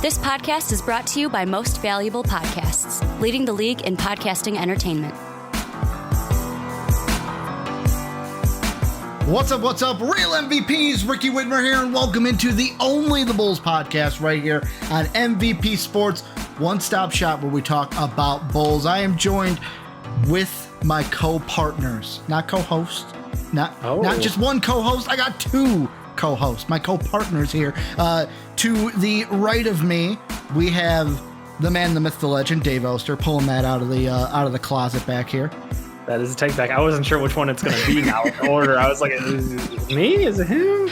This podcast is brought to you by Most Valuable Podcasts, leading the league in podcasting entertainment. What's up? Real MVPs, Ricky Whitmer here, and welcome into the Only the Bulls podcast right here on MVP Sports, one-stop shop where we talk about Bulls. I am joined with my co-partners, not co-hosts, not just one co-host. I got two co-hosts, my co-partners here. To the right of me, we have the man, the myth, the legend, Dave Oster, pulling that out of the closet back here. That is a take back. I wasn't sure which one it's going to be now in order. I was like, is it me? Is it him?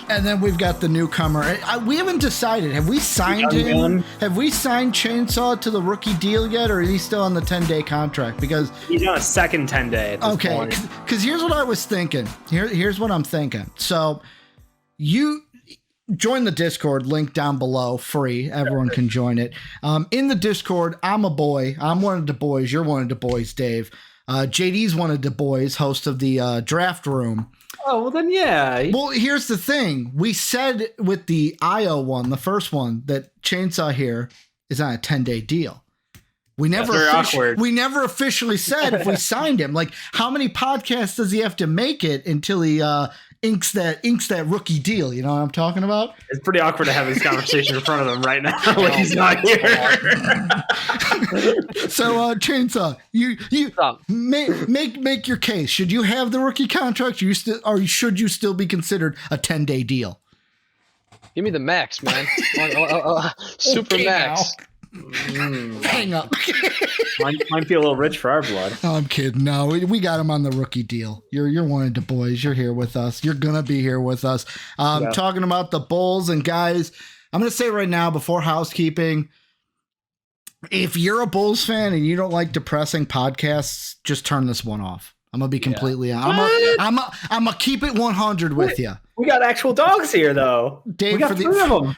And then we've got the newcomer. We haven't decided. Have we signed him? Have we signed Chainsaw to the rookie deal yet, or is he still on the 10-day contract? Because he's on a second 10-day at this point. Because here's what I was thinking. Here's what I'm thinking. So you join the Discord, link down below, free. Everyone can join it. In the Discord, I'm a boy. I'm one of the boys. You're one of the boys, Dave. JD's one of the boys, host of the draft room. Oh, well then, yeah. Well, here's the thing. We said with the IO one, the first one, that Chainsaw here is on a 10-day deal. We never officially said if we signed him. Like, how many podcasts does he have to make it until he inks that rookie deal? You know what I'm talking about? It's pretty awkward to have this conversation in front of him right now when he's not here. So Chainsaw, you make your case. Should you have the rookie contract? Or should you still be considered a 10-day deal? Give me the max, man. Super okay, max. Hang up. Might be a little rich for our blood. No, I'm kidding. No, we got him on the rookie deal. You're one of the boys. You're here with us. You're gonna be here with us. Talking about the Bulls, and guys, I'm gonna say right now, before housekeeping, if you're a Bulls fan and you don't like depressing podcasts, just turn this one off. I'm gonna be completely honest. I'm gonna keep it 100 with you. We got actual dogs here, though. Dave,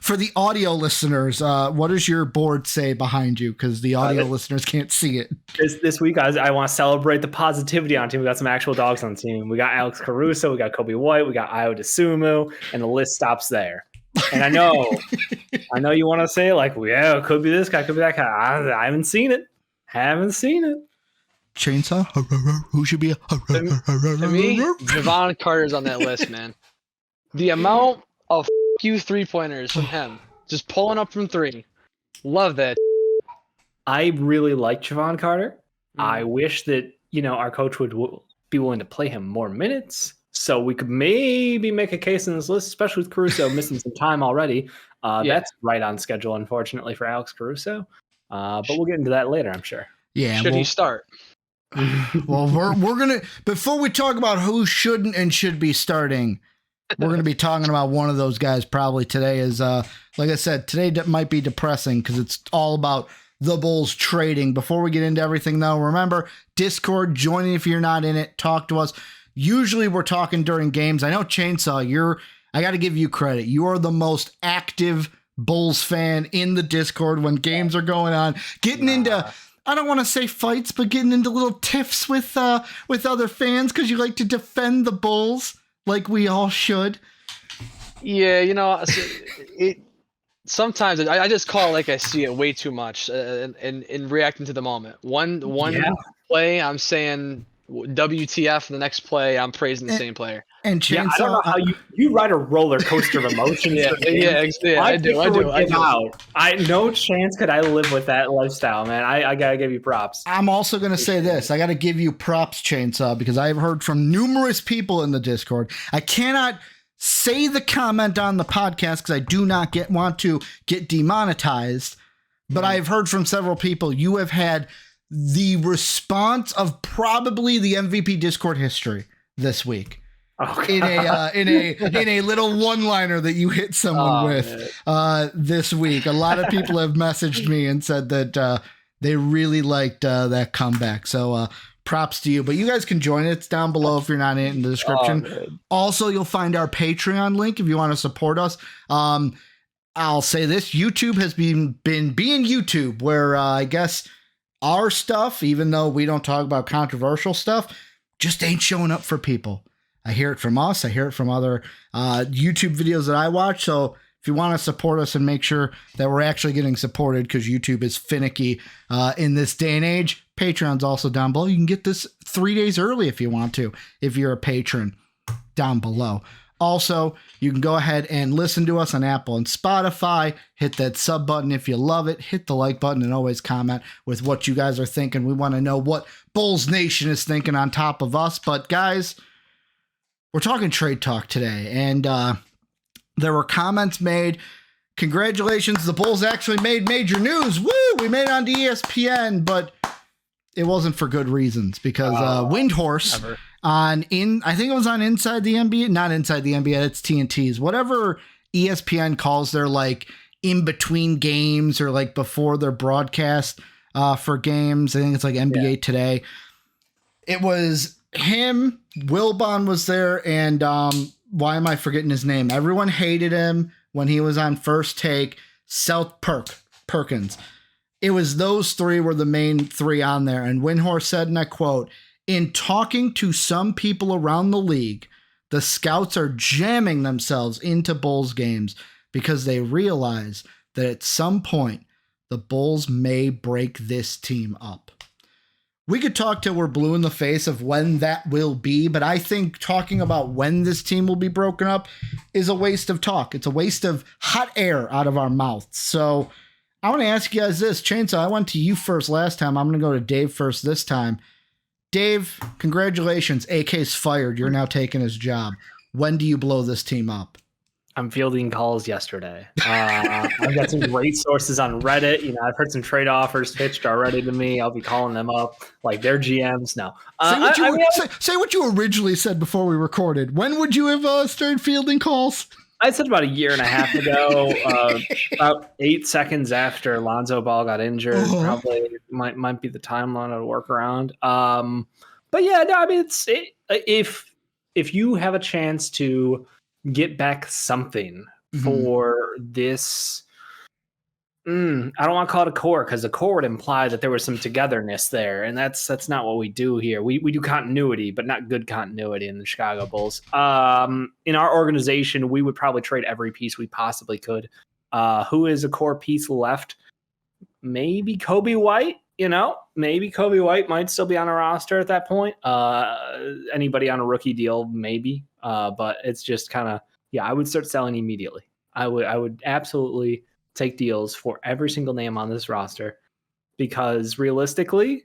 for the audio listeners, what does your board say behind you? Because the audio listeners can't see it. This week, I want to celebrate the positivity on the team. We got some actual dogs on the team. We got Alex Caruso, we got Kobe White, we got Ayo Dosunmu, and the list stops there. And I know you want to say, like, yeah, it could be this guy, could be that guy. I haven't seen it. Chainsaw? Who should be to me, Javon Carter's on that list, man. The amount of you three-pointers from him, just pulling up from three. Love that. I really like Javon Carter. I wish that, our coach would be willing to play him more minutes, so we could maybe make a case in this list, especially with Caruso missing some time already. That's right on schedule, unfortunately, for Alex Caruso. But we'll get into that later, I'm sure. Yeah. Should he start? Well, we're gonna, before we talk about who shouldn't and should be starting, we're gonna be talking about one of those guys probably today. Is like I said, today might be depressing because it's all about the Bulls trading. Before we get into everything, though, remember Discord, joining if you're not in it, talk to us. Usually we're talking during games. I know Chainsaw, I got to give you credit. You are the most active Bulls fan in the Discord when games are going on, getting into, I don't want to say fights, but getting into little tiffs with other fans because you like to defend the Bulls like we all should. Yeah, sometimes I just call it like I see it way too much and reacting to the moment. One play, I'm saying WTF. The next play, I'm praising the same player. And Chainsaw, I don't know how you ride a roller coaster of emotions. I do. No chance could I live with that lifestyle, man. I gotta give you props. I'm also gonna say this. I gotta give you props, Chainsaw, because I've heard from numerous people in the Discord. I cannot say the comment on the podcast because I do not want to get demonetized. But I've heard from several people. You have had the response of probably the MVP Discord history this week. In a little one-liner that you hit someone with this week. A lot of people have messaged me and said that they really liked that comeback. So props to you. But you guys can join it. It's down below if you're not in the description. Also, you'll find our Patreon link if you want to support us. I'll say this. YouTube has been being YouTube, where I guess our stuff, even though we don't talk about controversial stuff, just ain't showing up for people. I hear it from us. I hear it from other YouTube videos that I watch. So if you want to support us and make sure that we're actually getting supported, because YouTube is finicky in this day and age, Patreon's also down below. You can get this 3 days early if you want to, if you're a patron, down below. Also, you can go ahead and listen to us on Apple and Spotify. Hit that sub button if you love it. Hit the like button and always comment with what you guys are thinking. We want to know what Bulls Nation is thinking on top of us. But guys, we're talking trade talk today, and there were comments made. Congratulations, the Bulls actually made major news. Woo! We made it onto ESPN, but it wasn't for good reasons, because Windhorse I think it was on Inside the NBA, not Inside the NBA, it's TNT's, whatever ESPN calls their like in between games or like before their broadcast for games. I think it's like NBA Today. It was him, Wilbon was there, and why am I forgetting his name? Everyone hated him when he was on First Take. Perkins. It was those three were the main three on there. And Windhorse said, and I quote, "In talking to some people around the league, the scouts are jamming themselves into Bulls games because they realize that at some point the Bulls may break this team up." We could talk till we're blue in the face of when that will be, but I think talking about when this team will be broken up is a waste of talk. It's a waste of hot air out of our mouths. So I want to ask you guys this. Chainsaw, I went to you first last time. I'm going to go to Dave first this time. Dave, congratulations. AK's fired. You're now taking his job. When do you blow this team up? I'm fielding calls yesterday. I've got some great sources on Reddit. You know, I've heard some trade offers pitched already to me. I'll be calling them up like they're GMs. No. Say what you originally said before we recorded. When would you have started fielding calls? I said about a year and a half ago, about 8 seconds after Lonzo Ball got injured. Probably might be the timeline to work around. But yeah, no, I mean, if you have a chance to get back something for this, I don't want to call it a core, because the core would imply that there was some togetherness there, and that's not what we do here. We do continuity, but not good continuity in the Chicago Bulls. In our organization, we would probably trade every piece we possibly could. Who is a core piece left? Maybe Kobe White. You know, maybe Kobe White might still be on a roster at that point. Anybody on a rookie deal, maybe. But it's just kind of, I would start selling immediately. I would absolutely take deals for every single name on this roster, because realistically,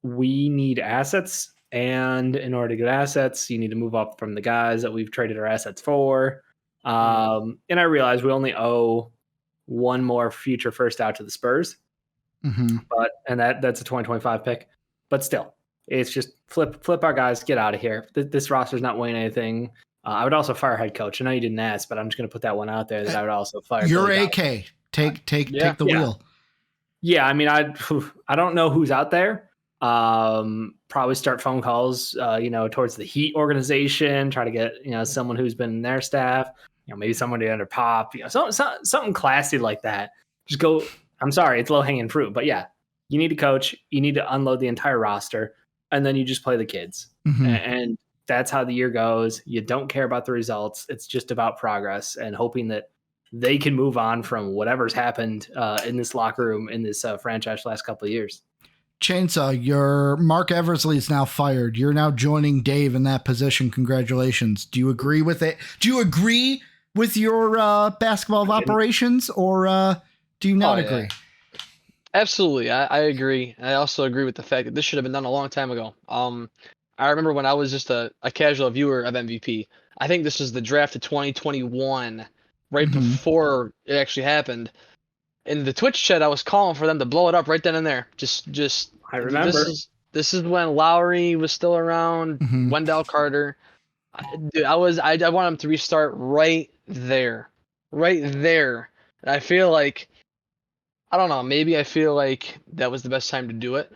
we need assets. And in order to get assets, you need to move up from the guys that we've traded our assets for. And I realize we only owe one more future first out to the Spurs. But that's a 2025 pick. But still, it's just flip our guys, get out of here. This roster's not winning anything. I would also fire head coach. I know you didn't ask, but I'm just going to put that one out there that I would also fire. You're AK. Take the wheel. Yeah, I mean, I don't know who's out there. Probably start phone calls, towards the Heat organization, try to get, someone who's been in their staff, maybe somebody under Pop, something classy like that. Just go. I'm sorry, it's low hanging fruit, but yeah, you need a coach. You need to unload the entire roster, and then you just play the kids. And that's how the year goes. You don't care about the results. It's just about progress and hoping that they can move on from whatever's happened in this locker room, in this franchise last couple of years. Chainsaw, your Mark Eversley is now fired. You're now joining Dave in that position. Congratulations. Do you agree with it? Do you agree with your basketball of operations, or do you not agree? Yeah. Absolutely. I agree. I also agree with the fact that this should have been done a long time ago. I remember when I was just a casual viewer of MVP. I think this was the draft of 2021, right before it actually happened. In the Twitch chat, I was calling for them to blow it up right then and there. Just I remember. This is when Lowry was still around, Wendell Carter. I wanted them to restart right there. And I feel like, I don't know, maybe I feel like that was the best time to do it.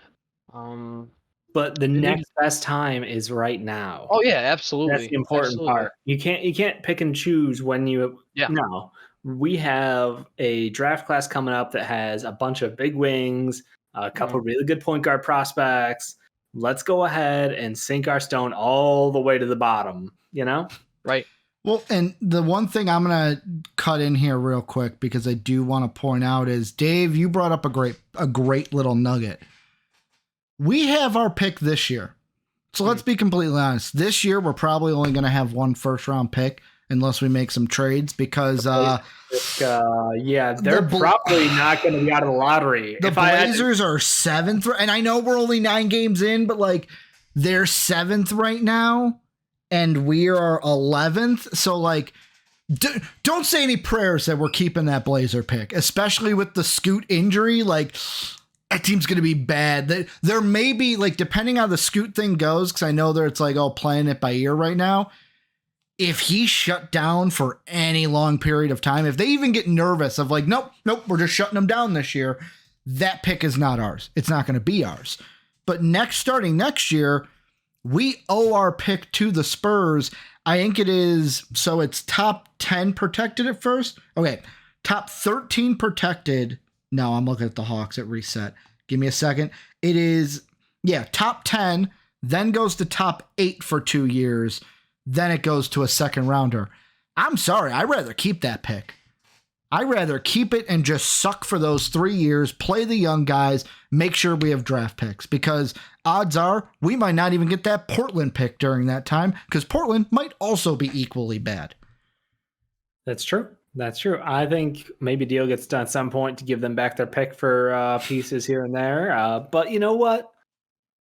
But the next best time is right now. Oh yeah, absolutely. That's the important part. You can't pick and choose when you. Yeah. No, we have a draft class coming up that has a bunch of big wings, a couple of really good point guard prospects. Let's go ahead and sink our stone all the way to the bottom. Right. Well, and the one thing I'm going to cut in here real quick because I do want to point out is, Dave, you brought up a great little nugget. We have our pick this year. So let's be completely honest. This year, we're probably only going to have one first-round pick unless we make some trades because they're probably not going to be out of the lottery. The Blazers are 7th, and I know we're only 9 games in, but like they're 7th right now, and we are 11th. So like, don't say any prayers that we're keeping that Blazer pick, especially with the Scoot injury. Like, that team's going to be bad. There may be, like, depending on how the Scoot thing goes, because I know that it's like, playing it by ear right now. If he shut down for any long period of time, if they even get nervous of like, nope, we're just shutting him down this year, that pick is not ours. It's not going to be ours. But starting next year, we owe our pick to the Spurs. I think it is, so it's top 10 protected at first. Okay, top 13 protected. No, I'm looking at the Hawks at reset. Give me a second. It is, top 10, then goes to top 8 for 2 years. Then it goes to a second rounder. I'm sorry. I'd rather keep that pick. I'd rather keep it and just suck for those 3 years, play the young guys, make sure we have draft picks, because odds are we might not even get that Portland pick during that time, because Portland might also be equally bad. That's true. I think maybe a deal gets done at some point to give them back their pick for pieces here and there. But you know what?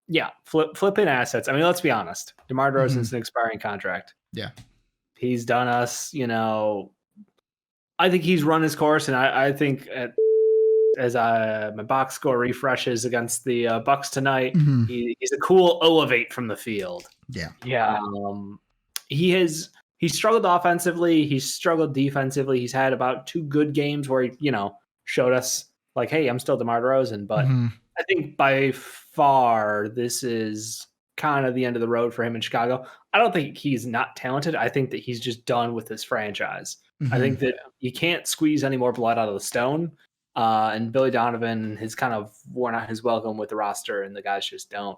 Yeah, flipping assets. I mean, let's be honest. DeMar DeRozan's an expiring contract. Yeah. He's done us, I think he's run his course, and I think as my box score refreshes against the Bucks tonight, he's a cool elevate from the field. Yeah. He's struggled offensively. He's struggled defensively. He's had about 2 good games where he, showed us like, hey, I'm still DeMar DeRozan. But I think by far this is kind of the end of the road for him in Chicago. I don't think he's not talented. I think that he's just done with this franchise. I think that you can't squeeze any more blood out of the stone. And Billy Donovan has kind of worn out his welcome with the roster, and the guys just don't,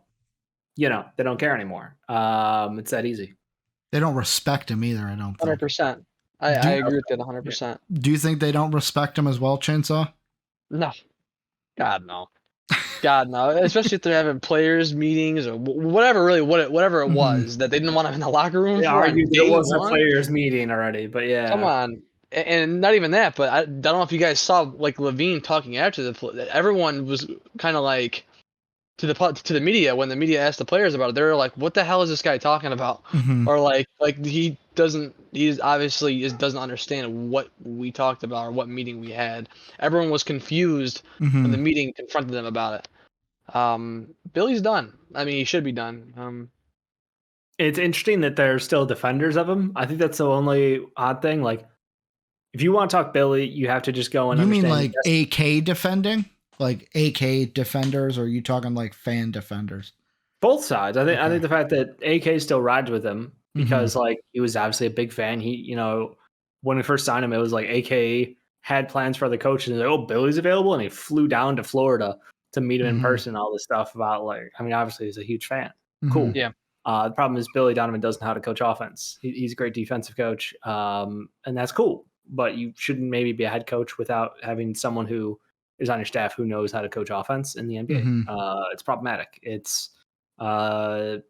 they don't care anymore. It's that easy. They don't respect him either, I don't think. 100%. I agree with that 100%. Do you think they don't respect him as well, Chainsaw? No. God, no. Especially if they're having players meetings or whatever it was that they didn't want him in the locker room. Yeah, it was a players meeting already, but yeah. Come on. And not even that, but I don't know if you guys saw like LaVine talking after everyone was kind of like to the media when the media asked the players about it. They were like, "What the hell is this guy talking about?" Or like he obviously doesn't understand what we talked about or what meeting we had. Everyone was confused when the meeting confronted them about it. Billy's done. I mean, he should be done. It's interesting that they're still defenders of him. I think that's the only odd thing. Like, if you want to talk Billy, you have to just go and understand. You mean like AK defending? Like AK defenders, or are you talking like fan defenders? Both sides. I think the fact that AK still rides with him because like he was obviously a big fan. He, when we first signed him, it was like AK had plans for the coach and like, oh, Billy's available, and he flew down to Florida to meet him in person. All this stuff about like, I mean, obviously he's a huge fan. Cool. Yeah. The problem is Billy Donovan doesn't know how to coach offense. He's a great defensive coach, and that's cool. But you shouldn't maybe be a head coach without having someone who is on your staff who knows how to coach offense in the NBA. It's problematic. It's I'm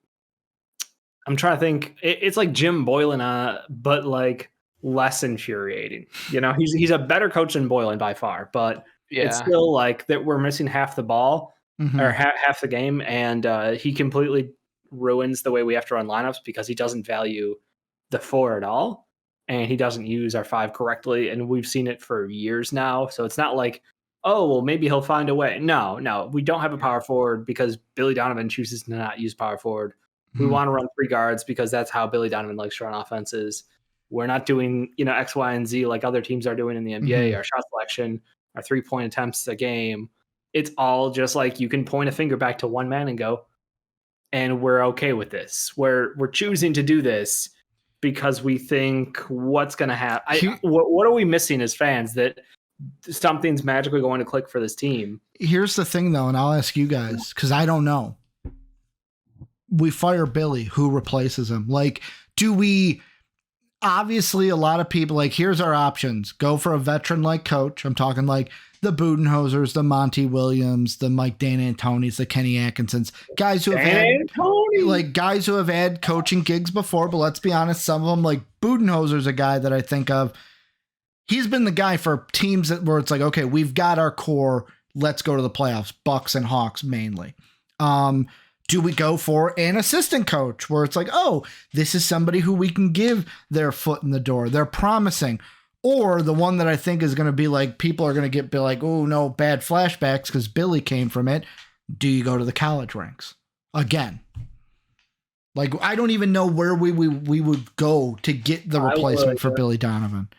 trying to think. It's like Jim Boylan, but like less infuriating. He's a better coach than Boylan by far, but it's still like that we're missing half the ball or half the game, and he completely ruins the way we have to run lineups because he doesn't value the 4 at all, and he doesn't use our 5 correctly, and we've seen it for years now. So it's not like, oh, well, maybe he'll find a way. No, we don't have a power forward because Billy Donovan chooses to not use power forward. We want to run 3 guards because that's how Billy Donovan likes to run offenses. We're not doing, X, Y, and Z like other teams are doing in the NBA. Our shot selection, our 3-point attempts a game. It's all just like you can point a finger back to one man and go, and we're okay with this. We're choosing to do this because we think what's going to happen. What are we missing as fans that something's magically going to click for this team? Here's the thing, though, and I'll ask you guys because I don't know. We fire Billy. Who replaces him? Like, do we? obviously a lot of people like, here's our options. Go for a veteran like coach. I'm talking like the Budenholzers, the Monty Williams, the Mike D'Antonis, the Kenny Atkinsons, guys who have had coaching gigs before. But let's be honest, some of them, like Budenholzer's a guy that I think of. He's been the guy for teams where it's like, okay, we've got our core. Let's go to the playoffs. Bucks and Hawks mainly. Do we go for an assistant coach where it's like, oh, this is somebody who we can give their foot in the door. They're promising. Or the one that I think is going to be like, people are going to be like, oh, no, bad flashbacks because Billy came from it. Do you go to the college ranks again? Like, I don't even know where we would go to get the replacement for Billy Donovan.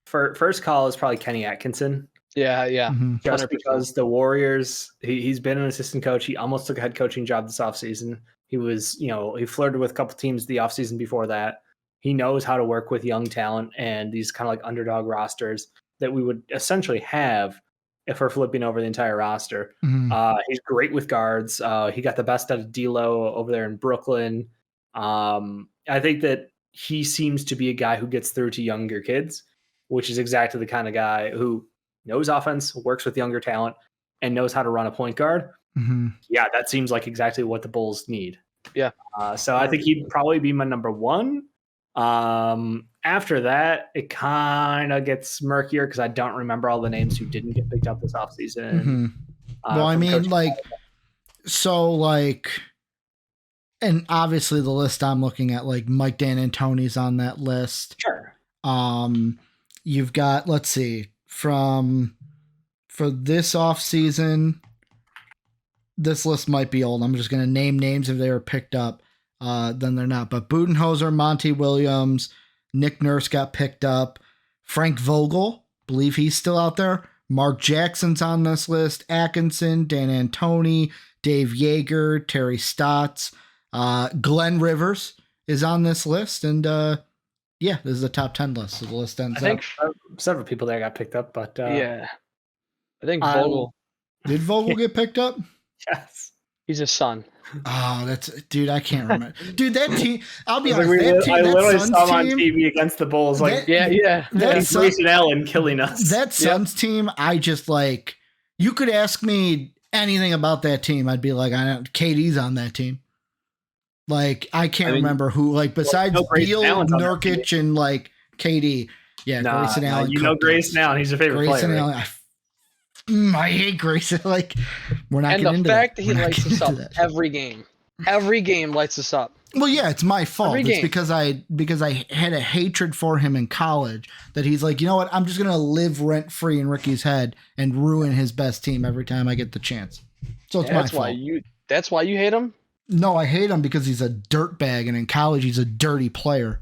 First call is probably Kenny Atkinson. Yeah. Mm-hmm. Just 100%. Because the Warriors, he's been an assistant coach. He almost took a head coaching job this offseason. He was, he flirted with a couple teams the offseason before that. He knows how to work with young talent and these kind of like underdog rosters that we would essentially have if we're flipping over the entire roster. Mm-hmm. He's great with guards. He got the best out of D'Lo over there in Brooklyn. I think that he seems to be a guy who gets through to younger kids, which is exactly the kind of guy who knows offense, works with younger talent, and knows how to run a point guard. Mm-hmm. Yeah, that seems like exactly what the Bulls need. Yeah. So I think he'd probably be my number one. After that, it kind of gets murkier because I don't remember all the names who didn't get picked up this offseason. Mm-hmm. Well, I mean, and obviously the list I'm looking at, like Mike D'Antoni's on that list. Sure. You've got, let's see, for this offseason, this list might be old. I'm just going to name names if they were picked up. Then they're not. But Budenholzer, Monty Williams, Nick Nurse got picked up. Frank Vogel, believe he's still out there. Mark Jackson's on this list. Atkinson, D'Antoni, Dave Yeager, Terry Stotts. Glenn Rivers is on this list. And this is a top 10 list. So the list ends up. I think several people there got picked up, but I think Vogel. Did Vogel get picked up? Yes. He's his son. Oh, dude, I can't remember. Dude, that team, I'll be honest, I literally saw him on TV against the Bulls. Like, That's Grayson Allen killing us. That Suns team, I just like, you could ask me anything about that team. I'd be like, KD's on that team. Like, I can't remember who, like, besides Beal, Nurkic, and like KD. Yeah, Grayson Allen. Grayson Allen. He's your favorite Grayson player. Allen. I hate Grayson. Like, we're not and getting into the fact that. that he lights us up every game lights us up. Well, yeah, it's my fault. Every It's game. because I had a hatred for him in college that he's like, you know what? I'm just gonna live rent free in Ricky's head and ruin his best team every time I get the chance. So it's my fault. That's why you hate him? No, I hate him because he's a dirtbag, and in college he's a dirty player.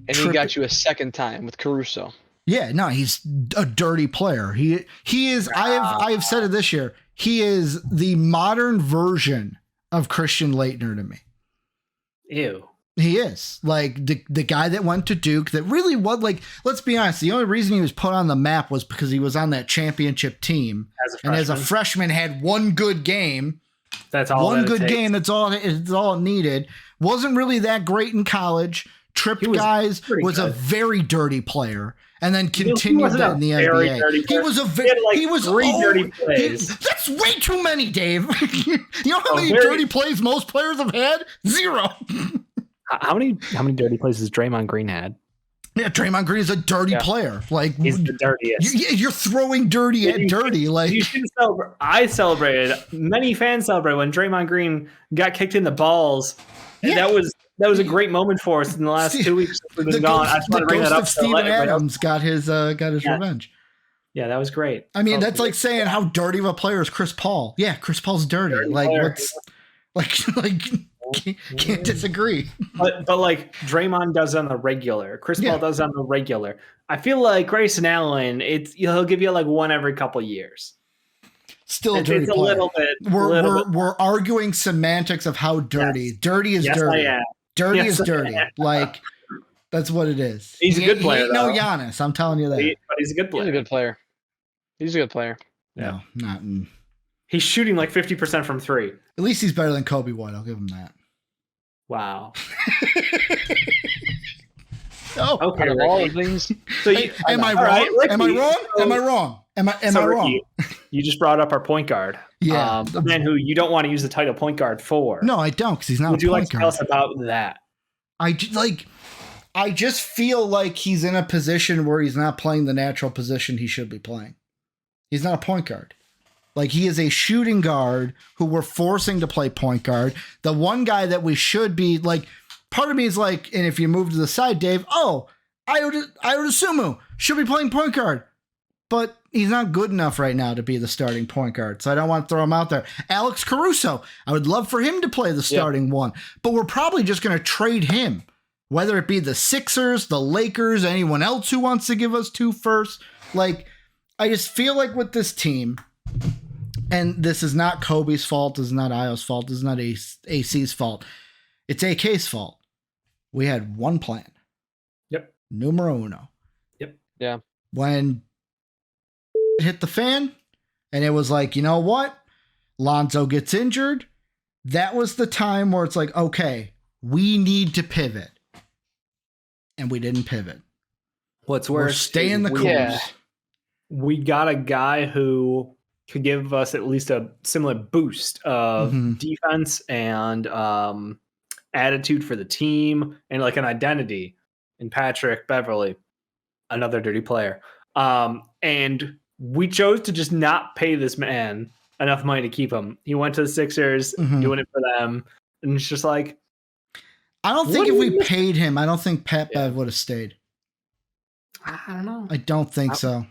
And he got you a second time with Caruso. Yeah, no, he's a dirty player. He is. I have said it this year. He is the modern version of Christian Laettner to me. Ew. He is like the guy that went to Duke that really was like, let's be honest. The only reason he was put on the map was because he was on that championship team. As a freshman had one good game. That's all. One good game. That's all it needed. Wasn't really that great in college. Tripped guys. Was a very dirty player. And then continued that in the NBA. He was three dirty plays. That's way too many, Dave. You know how many dirty plays most players have had? 0. How many dirty plays has Draymond Green had? Yeah, Draymond Green is a dirty player. Like, he's the dirtiest. You're throwing dirty at dirty. Like, you should celebrate. I celebrated. Many fans celebrated when Draymond Green got kicked in the balls. And that was a great moment for us in the last 2 weeks. We've been gone. I just want to bring that up. Steven Adams got his revenge. Yeah, that was great. I mean, that's like saying how dirty of a player is Chris Paul. Yeah, Chris Paul's dirty. Like, can't disagree. But like Draymond does on the regular. Chris Paul does on the regular. I feel like Grayson Allen, he'll give you like one every couple years. Still a dirty player. A little bit. We're arguing semantics of how dirty. Yes. Dirty is dirty. Dirty is dirty. Like, that's what it is. He's a good player. He ain't no Giannis. I'm telling you that. But he's a good player. He's a good player. No, not in. He's shooting like 50% from 3. At least he's better than Kobe White. I'll give him that. Wow. No, No. Okay, Out of all the Ricky. things, So you, Am I all right, wrong? Am I Ricky, wrong? so- Am I wrong? Am I wrong? Ricky, you just brought up our point guard. Yeah. The man who you don't want to use the title point guard for. No, I don't, because he's not Would a you like point to tell guard. us about that? I just feel like he's in a position where he's not playing the natural position he should be playing. He's not a point guard. Like, he is a shooting guard who we're forcing to play point guard. The one guy that we should be, like, part of me is like, and if you move to the side, Dave, Ayo Dosunmu should be playing point guard. But he's not good enough right now to be the starting point guard, so I don't want to throw him out there. Alex Caruso, I would love for him to play the starting one, but we're probably just going to trade him, whether it be the Sixers, the Lakers, anyone else who wants to give us 2 firsts. Like, I just feel like with this team, and this is not Kobe's fault, this is not Ayo's fault, this is not AC's fault, it's AK's fault. We had one plan. Yep. Numero uno. Yep. Yeah. When hit the fan and it was like, you know what? Lonzo gets injured. That was the time where it's like, okay, we need to pivot. And we didn't pivot. What's We're worse, staying the course. Yeah. we got a guy who could give us at least a similar boost of defense and attitude for the team and like an identity in Patrick Beverly, another dirty player. And we chose to just not pay this man enough money to keep him. He went to the Sixers, doing it for them. And it's just like, I don't think if we paid him, I don't think Pat Bev would have stayed. I don't know. I don't think so.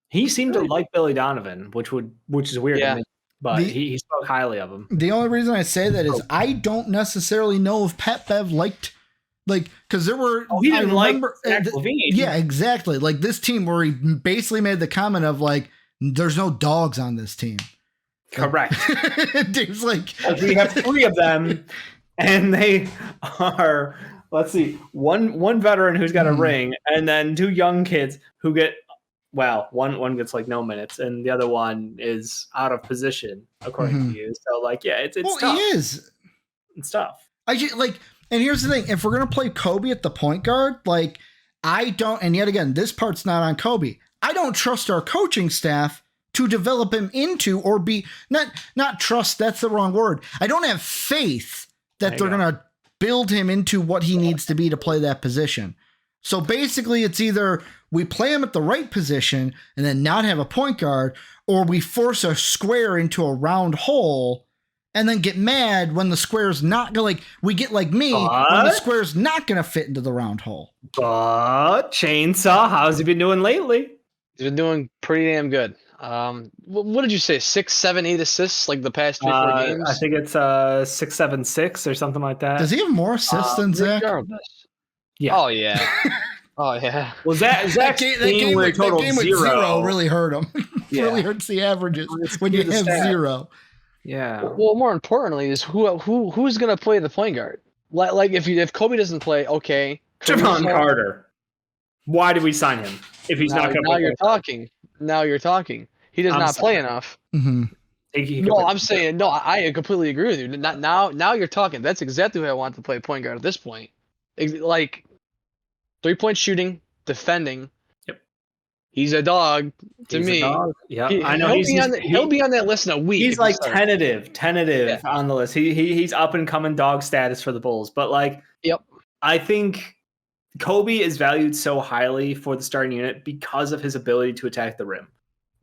He seemed to like Billy Donovan, which is weird to me, but he spoke highly of him. The only reason I say that is I don't necessarily know if Pat Bev liked, like, because there were. He didn't like Zach LaVine. Yeah, exactly. Like this team where he basically made the comment of like, "There's no dogs on this team." Correct. Dave's like, we have 3 of them, and they are. Let's see, one veteran who's got a ring, and then 2 young kids who get. Well, one gets like no minutes, and the other one is out of position, according to you. So, like, yeah, it's tough. He is. It's tough. I just like, and here's the thing: if we're gonna play Kobe at the point guard, like, I don't. And yet again, this part's not on Kobe. I don't trust our coaching staff to develop him into or be not trust. That's the wrong word. I don't have faith that they're gonna build him into what he needs to be to play that position. So basically, it's either we play him at the right position and then not have a point guard, or we force a square into a round hole and then get mad when the square's not going. Like we get like me when the square's not going to fit into the round hole. But Chainsaw, how's he been doing lately? He's been doing pretty damn good. What did you say? 6, 7, 8 assists like the past 3-4 games? I think it's 6-7-6 or something like that. Does he have more assists than Zach? Yeah. Oh yeah. Oh yeah. Well, Zach's that game with zero really hurt him. Really hurts the averages when you have 0. Yeah. Well, more importantly is who's gonna play the point guard? Like if Kobe doesn't play, okay. Javon Carter. Why did we sign him if he's not going to? Now you're talking. He does not play enough. Mm-hmm. I'm saying no. I completely agree with you. Now you're talking. That's exactly who I want to play point guard at this point. Like 3-point shooting, defending. Yep. He's a dog to me. Yeah, I know. He'll be on that list in a week. He's like tentative on the list. He's up and coming dog status for the Bulls. But like, I think Kobe is valued so highly for the starting unit because of his ability to attack the rim.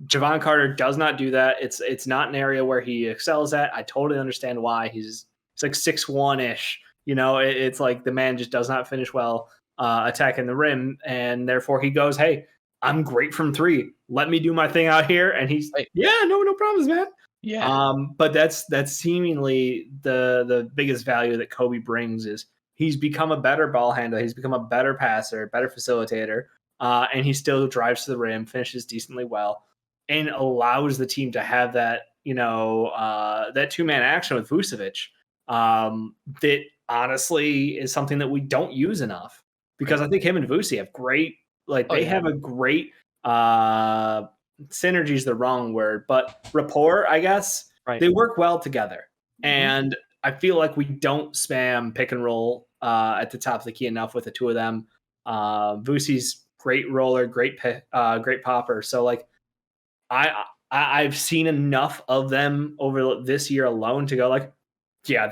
Javon Carter does not do that. It's not an area where he excels at. I totally understand why. He's like 6'1"-ish. You know, it's like the man just does not finish well attacking the rim, and therefore he goes, "Hey, I'm great from 3. Let me do my thing out here." And he's like, "Yeah, no problems, man." Yeah. But that's seemingly the biggest value that Kobe brings is he's become a better ball handler, he's become a better passer, better facilitator, and he still drives to the rim, finishes decently well, and allows the team to have that, that 2-man action with Vucevic. That honestly is something that we don't use enough because I think him and Vuce have great, have a great synergy is the wrong word, but rapport, I guess. Right. They work well together. And I feel like we don't spam pick and roll at the top of the key enough with the 2 of them. Vucevic's great roller, great popper. So like I've seen enough of them over this year alone to go like, yeah,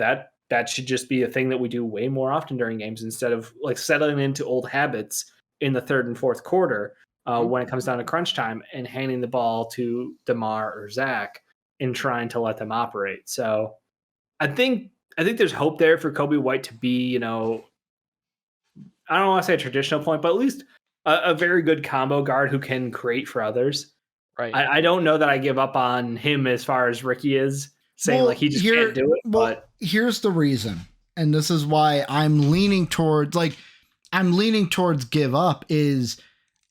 that should just be a thing that we do way more often during games instead of like settling into old habits in the third and fourth quarter when it comes down to crunch time and handing the ball to DeMar or Zach and trying to let them operate. So I think there's hope there for Coby White to be, you know, I don't want to say a traditional point, but at least a very good combo guard who can create for others. Right. I don't know that I give up on him as far as Ricky is saying like he just can't do it. But here's the reason, and this is why I'm leaning towards give up is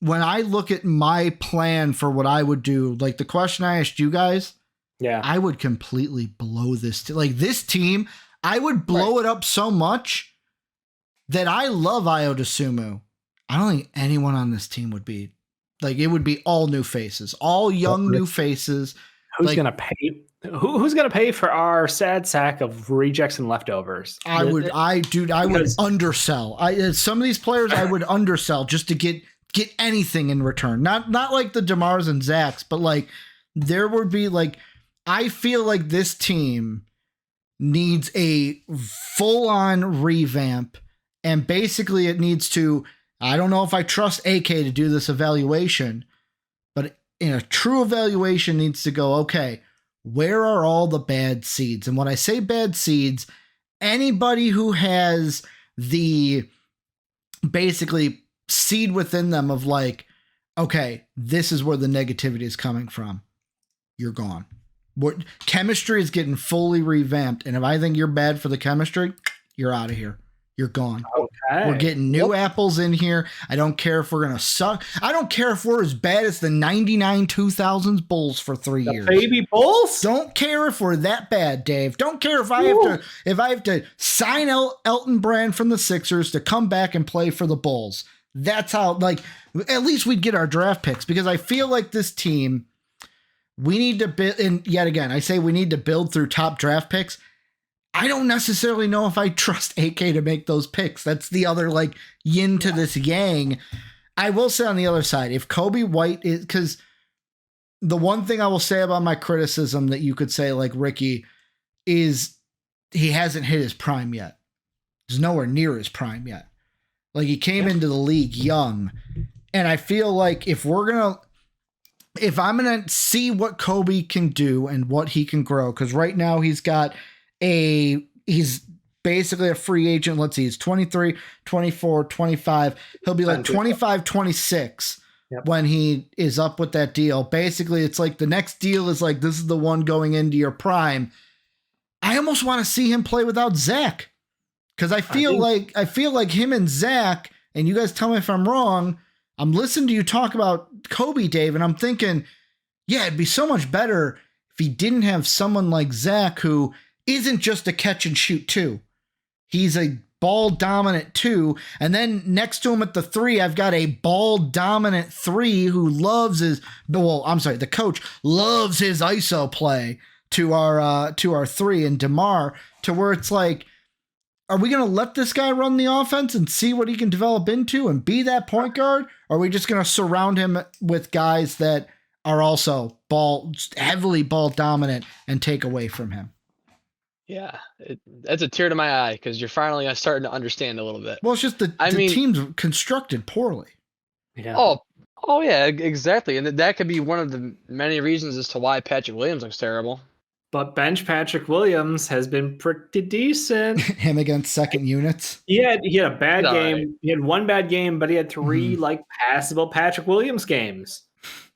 when I look at my plan for what I would do, like the question I asked you guys, yeah, I would completely blow this. Like this team, I would blow it up so much that I love Ayo DeSumo. I don't think anyone on this team would be like, it would be all new faces, all young new faces. Who's going to pay? Who's going to pay for our sad sack of rejects and leftovers? I would undersell. Some of these players I would undersell just to get anything in return. Not like the DeMars and Zachs, but like there would be like, I feel like this team needs a full-on revamp, and basically it needs to, I don't know if I trust AK to do this evaluation, but in a true evaluation needs to go, okay, where are all the bad seeds? And when I say bad seeds, anybody who has the basically seed within them of like, okay, this is where the negativity is coming from, you're gone. What chemistry is getting fully revamped, and if I think you're bad for the chemistry, you're out of here. You're gone. Okay. We're getting new apples in here. I don't care if we're going to suck. I don't care if we're as bad as the 99 2000s Bulls for 3 years. Baby Bulls? Don't care if we're that bad, Dave. Don't care if I have to sign Elton Brand from the Sixers to come back and play for the Bulls. That's how, like, at least we'd get our draft picks, because I feel like this team, we need to build, and yet again, I say we need to build through top draft picks. I don't necessarily know if I trust AK to make those picks. That's the other like yin to this yang. I will say on the other side, if Coby White is, because the one thing I will say about my criticism that you could say like Ricky is he hasn't hit his prime yet. He's nowhere near his prime yet. Like he came into the league young. And I feel like if I'm going to see what Coby can do and what he can grow, because right now he's basically a free agent. Let's see, he's 23, 24, 25. He'll be like 25, 26 when he is up with that deal. Basically, it's like the next deal is like, this is the one going into your prime. I almost want to see him play without Zach, because I feel like him and Zach, and you guys tell me if I'm wrong, I'm listening to you talk about Coby, Dave, and I'm thinking, yeah, it'd be so much better if he didn't have someone like Zach who isn't just a catch and shoot 2. He's a ball dominant 2. And then next to him at the 3, I've got a ball dominant 3 who loves the coach loves his ISO play to our 3 and DeMar, to where it's like, are we going to let this guy run the offense and see what he can develop into and be that point guard? Or are we just going to surround him with guys that are also heavily ball dominant and take away from him? Yeah, that's a tear to my eye, because you're finally starting to understand a little bit. Well, it's just the team's constructed poorly. Yeah. Oh yeah, exactly. And that could be one of the many reasons as to why Patrick Williams looks terrible. But bench Patrick Williams has been pretty decent. Him against second units. He had a bad game. Right. He had one bad game, but he had 3 like passable Patrick Williams games.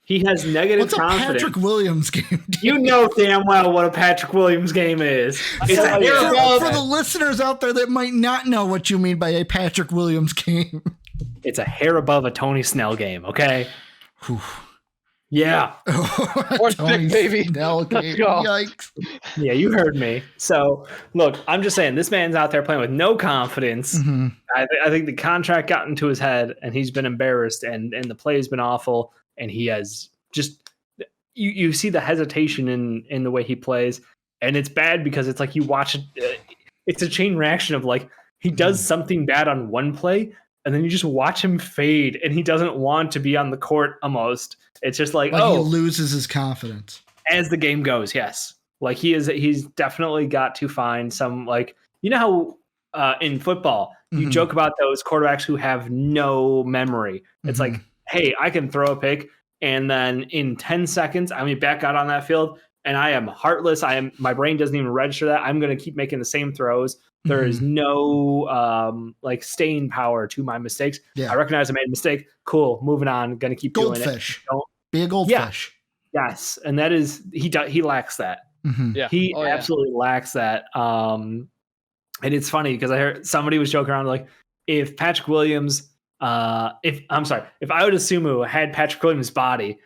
He has negative confidence. What's a Patrick Williams game? You know damn well what a Patrick Williams game is. It's for the listeners out there that might not know what you mean by a Patrick Williams game. It's a hair above a Tony Snell game, okay? Whew. Yeah. Or thick, baby. Snell game. Yikes. Yeah, you heard me. So, look, I'm just saying, this man's out there playing with no confidence. Mm-hmm. I think the contract got into his head, and he's been embarrassed, and the play's been awful. And he has just, you see the hesitation in the way he plays. And it's bad because it's like you watch it. It's a chain reaction of like, he does something bad on one play, and then you just watch him fade, and he doesn't want to be on the court almost. It's just like he loses his confidence. As the game goes, yes. Like he's definitely got to find some, like, you know how in football, you joke about those quarterbacks who have no memory. It's like, hey, I can throw a pick, and then in 10 seconds, I'm back out on that field, and I am heartless. My brain doesn't even register that. I'm going to keep making the same throws. There is no like staying power to my mistakes. Yeah. I recognize I made a mistake. Cool, moving on. Going to keep doing it. Be a goldfish. Yes, and that is he lacks that. Yeah, he absolutely lacks that. And it's funny because I heard somebody was joking around like, if Patrick Williams, if Ayo Dosunmu had Patrick Williams' body,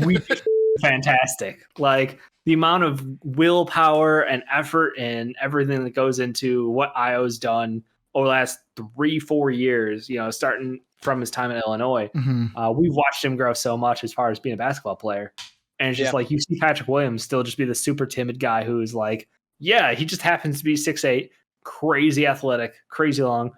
we'd be fantastic. Like the amount of willpower and effort and everything that goes into what Ayo's done over the last 3-4 years, starting from his time in Illinois, we've watched him grow so much as far as being a basketball player. And it's just like you see Patrick Williams still just be the super timid guy who's like, yeah, he just happens to be 6'8", crazy athletic, crazy long,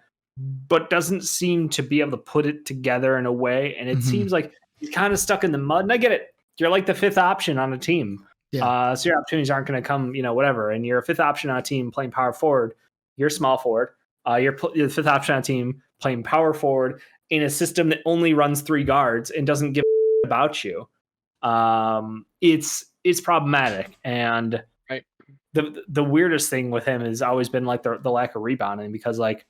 but doesn't seem to be able to put it together in a way. And it seems like he's kind of stuck in the mud. And I get it. You're like the fifth option on a team. Yeah. So your opportunities aren't going to come, whatever. And you're a fifth option on a team playing power forward. You're small forward. You're the fifth option on a team playing power forward in a system that only runs 3 guards and doesn't give a about you. It's problematic. And the weirdest thing with him has always been like the lack of rebounding, because like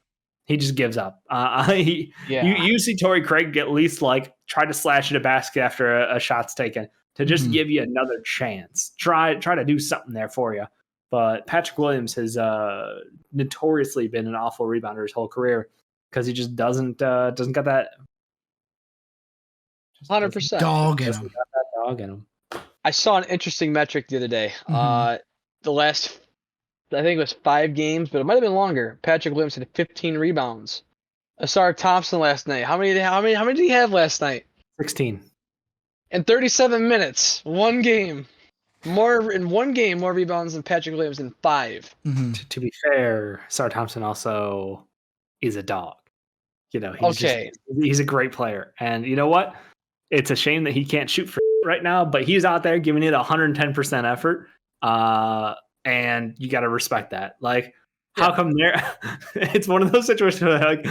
he just gives up. You see Torrey Craig at least like try to slash at a basket after a shot's taken to just give you another chance. Try to do something there for you. But Patrick Williams has notoriously been an awful rebounder his whole career because he just doesn't got that 100% dog in him. Got that dog in him. I saw an interesting metric the other day. The last, I think it was 5 games, but it might have been longer. Patrick Williams had 15 rebounds. Asar Thompson last night. How many did he have last night? 16. In 37 minutes, one game. More rebounds than Patrick Williams in 5. To be fair, Asar Thompson also is a dog. He's a great player. And you know what? It's a shame that he can't shoot for right now, but he's out there giving it 110% effort. And you got to respect that. Like, how come it's one of those situations where like,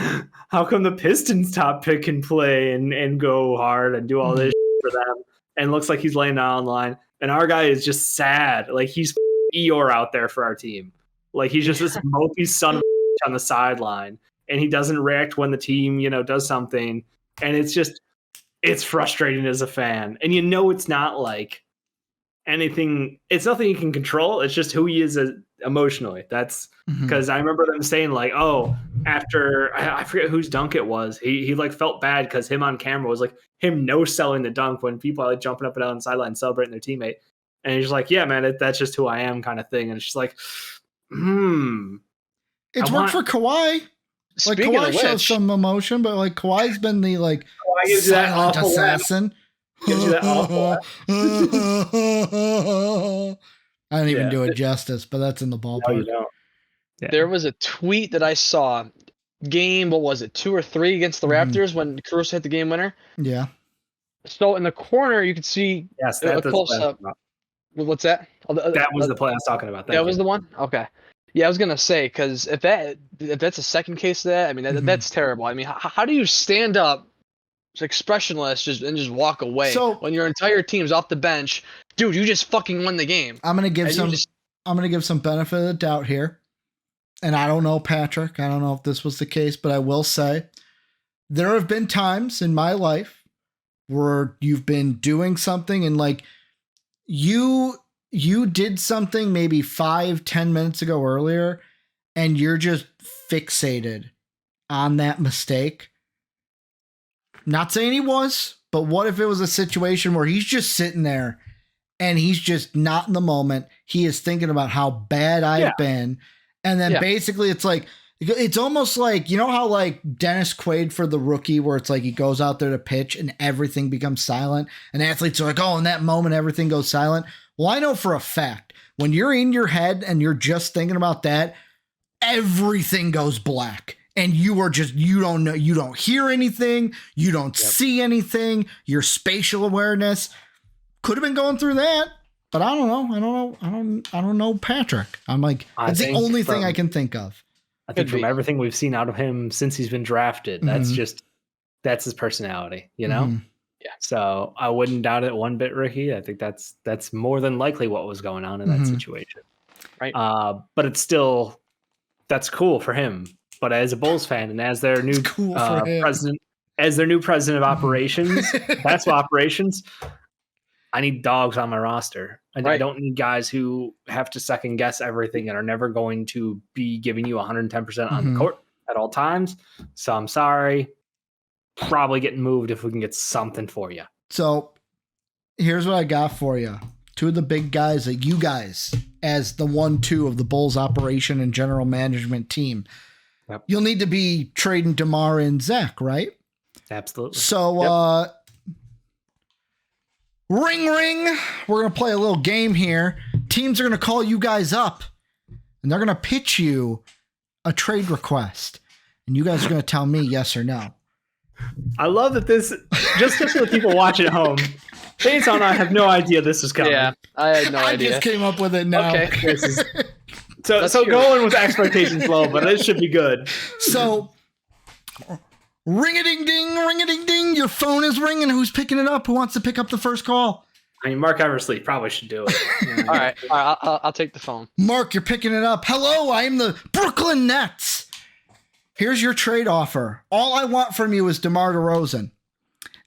how come the Pistons top pick can play and go hard and do all this for them? And looks like he's laying down on the line. And our guy is just sad. Like he's Eeyore out there for our team. Like he's just this mopey son of on the sideline. And he doesn't react when the team, does something. And it's frustrating as a fan. And it's not like anything, it's nothing you can control. It's just who he is emotionally. That's because I remember them saying like, oh, after I forget whose dunk it was, he like felt bad because him on camera was like him no-selling the dunk when people are like jumping up and down on the sideline celebrating their teammate. And he's like, yeah, man, that's just who I am kind of thing. And it's just like, It's worked for Kawhi. Like Kawhi shows some emotion, but like Kawhi's been the like silent assassin. Gives you that awful I don't even do it justice, but that's in the ballpark. No, you don't. Yeah. There was a tweet that I saw. Game, what was it, 2 or 3 against the Raptors when Caruso hit the game winner? Yeah. So in the corner, you could see a close up. What's that? That was the play I was talking about. That was the one? Okay. Yeah, I was gonna say, because if that's a second case of that, I mean that's terrible. I mean, how do you stand up, expressionless, and just walk away when your entire team's off the bench? Dude, you just fucking won the game. I'm gonna give some benefit of the doubt here, and I don't know, Patrick. I don't know if this was the case, but I will say there have been times in my life where you've been doing something and like you did something maybe 5-10 minutes ago earlier, and you're just fixated on that mistake. Not saying he was, but what if it was a situation where he's just sitting there and he's just not in the moment. He is thinking about how bad I've been. And then basically it's like, it's almost like, you know how like Dennis Quaid for The Rookie, where it's like he goes out there to pitch and everything becomes silent and athletes are like, oh, in that moment, everything goes silent. Well, I know for a fact when you're in your head and you're just thinking about that, everything goes black and you don't know, you don't hear anything, you don't see anything, your spatial awareness could have been going through that, but I don't know Patrick. I'm like, that's the only thing I can think of. I think from everything we've seen out of him since he's been drafted, that's his personality, you know? Mm-hmm. Yeah. So I wouldn't doubt it one bit, Ricky. I think that's more than likely what was going on in that situation. Right. But it's still, that's cool for him. But as a Bulls fan and as their new president, of operations, basketball operations, I need dogs on my roster. And I don't need guys who have to second guess everything and are never going to be giving you 110% on the court at all times. So I'm sorry. Probably getting moved if we can get something for you. So here's what I got for you. Two of the big guys that you guys, as the 1-2 of the Bulls operation and general management team, you'll need to be trading DeMar and Zach, right? Absolutely. So, ring, ring. We're going to play a little game here. Teams are going to call you guys up, and they're going to pitch you a trade request. And you guys are going to tell me yes or no. I love that this, just for the people watching at home, Jason and I have no idea this is coming. Yeah, I had no idea. I just came up with it now. Okay. So going with expectations low, but it should be good. So, ring-a-ding-ding, your phone is ringing. Who's picking it up? Who wants to pick up the first call? I mean, Mark Eversley probably should do it. All right, I'll take the phone. Mark, you're picking it up. Hello, I am the Brooklyn Nets. Here's your trade offer. All I want from you is DeMar DeRozan,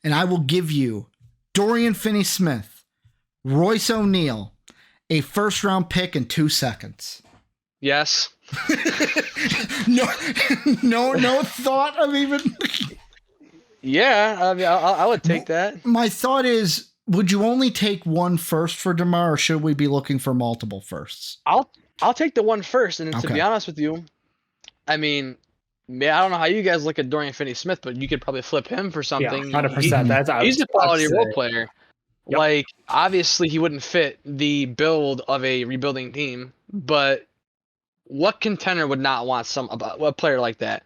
and I will give you Dorian Finney-Smith, Royce O'Neal, a first-round pick in 2 seconds. Yes. No thought of even. Yeah, I mean, I would take that. My thought is, would you only take one first for DeMar, or should we be looking for multiple firsts? I'll take the one first, and to be honest with you, I mean, I don't know how you guys look at Dorian Finney-Smith, but you could probably flip him for something. Yeah, 100%. He's a quality role player. Yep. Like, obviously, he wouldn't fit the build of a rebuilding team, but what contender would not want a player like that?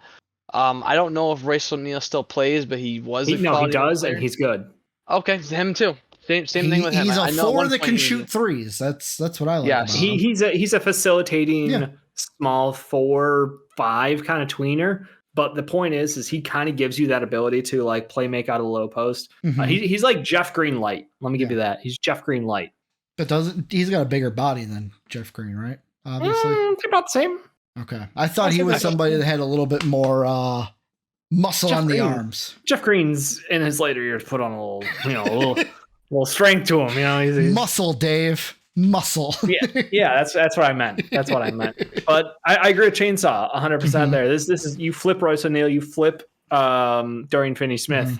I don't know if Royce O'Neal still plays, but he was a quality he does, player. and he's good. Okay, him too. Same thing with him. He's a forward that can shoot threes. That's what I like. Yeah, about him. He's a facilitating small 4-5 kind of tweener. But the point is he kind of gives you that ability to like play make out of the low post. He's like Jeff Green light. Let me give you that. He's Jeff Green light. But he's got a bigger body than Jeff Green, right? Obviously, they're about the same. Okay, I thought he was somebody that had a little bit more muscle on the arms. Jeff Green's in his later years put on a little, little strength to him. He's muscle, Dave. Muscle. yeah, that's what I meant. That's what I meant. But I agree with Chainsaw 100% there. This is, you flip Royce O'Neal, you flip Dorian Finney-Smith,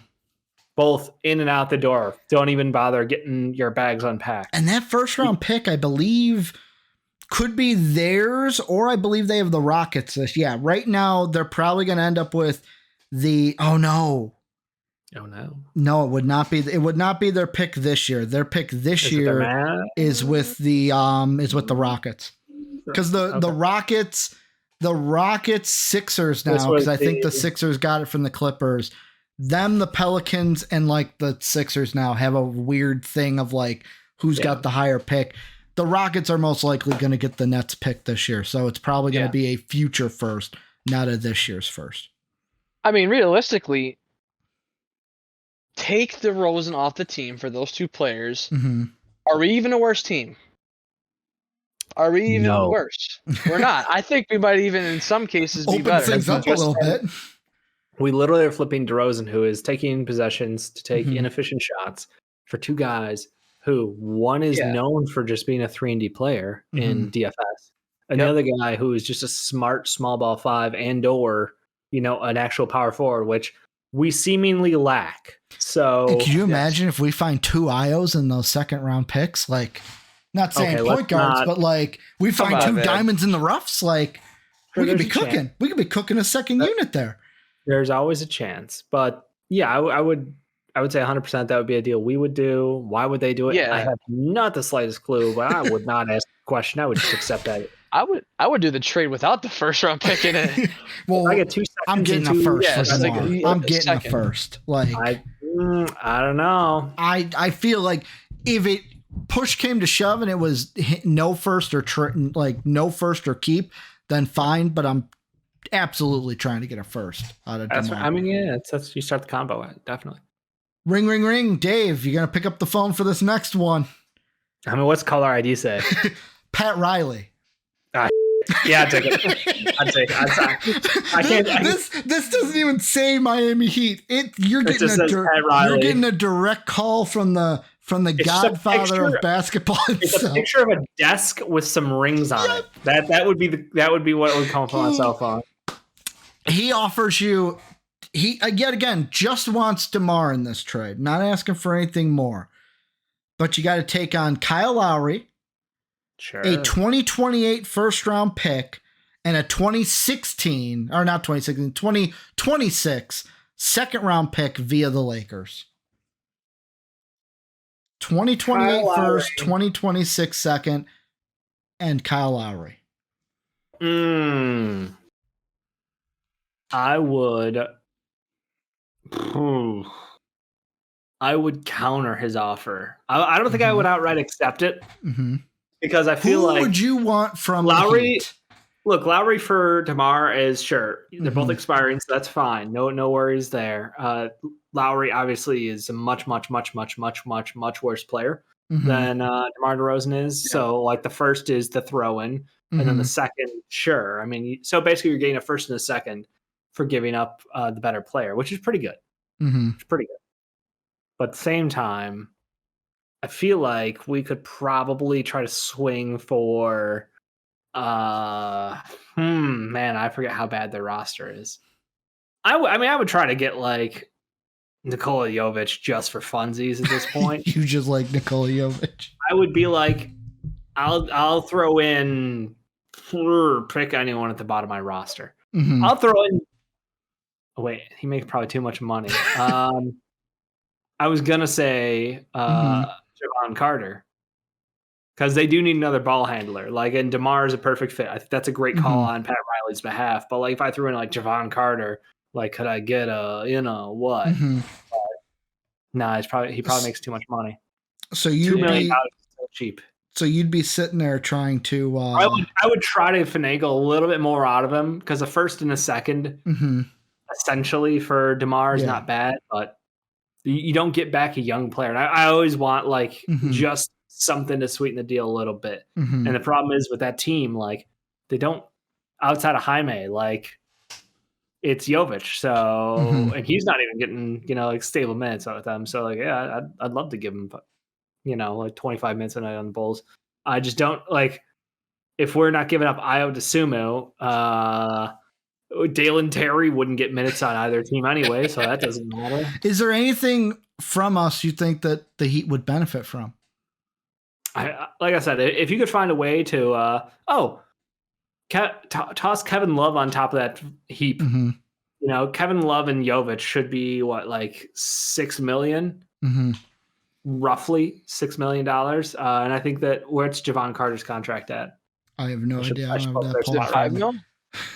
both in and out the door. Don't even bother getting your bags unpacked. And that first round pick, I believe, could be theirs, or I believe they have the Rockets. Yeah, right now they're probably going to end up with the. Oh no, it would not be. It would not be their pick this year. Their pick this year is with the Rockets, because the Rockets Sixers now, because I think the Sixers got it from the Clippers. Them, the Pelicans, and like the Sixers now have a weird thing of like who's got the higher pick. The Rockets are most likely going to get the Nets pick this year, so it's probably going to be a future first, not a this year's first. I mean, realistically, take DeRozan off the team for those two players. Are we even a worse team? Are we even worse? We're not. I think we might even, in some cases, be better. Things up a little bit. We literally are flipping DeRozan, who is taking possessions to take inefficient shots, for two guys who, one is known for just being a 3-and-D player in DFS, and the other guy who is just a smart small ball 5 and/or an actual power forward, which we seemingly lack. So, and can you imagine if we find two IOs in those second round picks? Like, not saying point guards, but like we find two diamonds in the roughs. Like, we could be cooking. We could be cooking a second unit there. There's always a chance, but yeah, I would say 100% that would be a deal we would do. Why would they do it? Yeah. I have not the slightest clue, but I would not ask the question. I would just accept that. I would do the trade without the first round pick in it. Well, if I get 2 I'm getting a first for it's like DeMar. a I'm getting a second. first. Like I don't know. I feel like if it push came to shove and it was no first or no first or keep, then fine. But I'm absolutely trying to get a first out of DeMar. I mean, yeah, that's you start the combo at, definitely. Ring, ring, ring. Dave, you gonna pick up the phone for this next one? I mean, what's caller ID say? Pat Riley. Yeah, I'd take it. I can't. This doesn't even say Miami Heat. You're getting a direct call from the godfather of basketball It's himself. a picture of a desk with some rings on it. That would be what would come from my cell phone. He offers you. He yet again just wants DeMar in this trade, not asking for anything more. But you got to take on Kyle Lowry, sure, a 2028 first round pick, and a 2026 second round pick via the Lakers. 2028 first, 2026 second, and Kyle Lowry. I would counter his offer. I don't think I would outright accept it because I feel Who would you want from Lowry? the Heat? Look, Lowry for DeMar is sure. They're both expiring, so that's fine. No worries there. Lowry obviously is a much worse player than DeMar DeRozan is. Yeah. So like the first is the throw-in, and then the second, sure. I mean, so basically you're getting a first and a second for giving up the better player, which is pretty good. It's pretty good. But at the same time, I feel like we could probably try to swing for man, I forget how bad their roster is. I would try to get like Nikola Jovic just for funsies at this point. You just like Nikola Jovic. I would be like, I'll throw in pick anyone at the bottom of my roster. I'll throw in. Oh, wait, he makes probably too much money. I was gonna say Javon Carter because they do need another ball handler. Like, and DeMar is a perfect fit. I think that's a great call on Pat Riley's behalf. But like, if I threw in like Javon Carter, like, could I get what? Nah, he probably makes too much money. So $2 million is so cheap. So you'd be sitting there trying to. I would try to finagle a little bit more out of him because a first and a second, essentially for DeMar is not bad, but you don't get back a young player. And I always want like just something to sweeten the deal a little bit. And the problem is with that team, like they don't outside of Jaime, like it's Jovic. So and he's not even getting like stable minutes out of them. So like I'd love to give him like 25 minutes a night on the Bulls. I just don't like if we're not giving up Io DeSumo, Dalen Terry wouldn't get minutes on either team anyway, so that doesn't matter. Is there anything from us you think that the Heat would benefit from? Like I said, if you could find a way to toss Kevin Love on top of that heap, Kevin Love and Jovic should be what, like $6 million, roughly $6 million, and I think that where's Javon Carter's contract at? I have no idea. I don't have that pulled up. 5 million?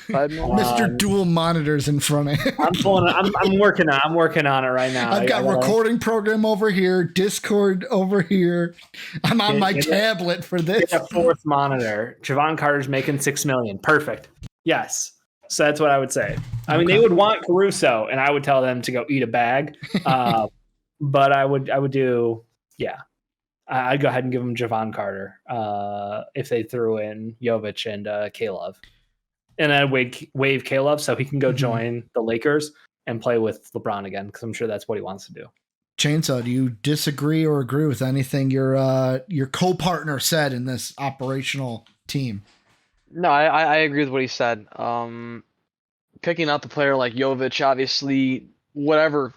Mr. Dual monitors in front of him. I'm working on it right now. I've got recording program over here, Discord over here. I'm on my tablet for this. Get a fourth monitor. Javon Carter's making $6 million. Perfect. Yes. So that's what I would say. I mean, they would want Caruso, and I would tell them to go eat a bag. But I would do, I'd go ahead and give them Javon Carter if they threw in Jovic and K-Love. And I'd waive K-Love so he can go join the Lakers and play with LeBron again, because I'm sure that's what he wants to do. Chainsaw, do you disagree or agree with anything your co-partner said in this operational team? No, I agree with what he said. Picking out the player like Jovic, obviously, whatever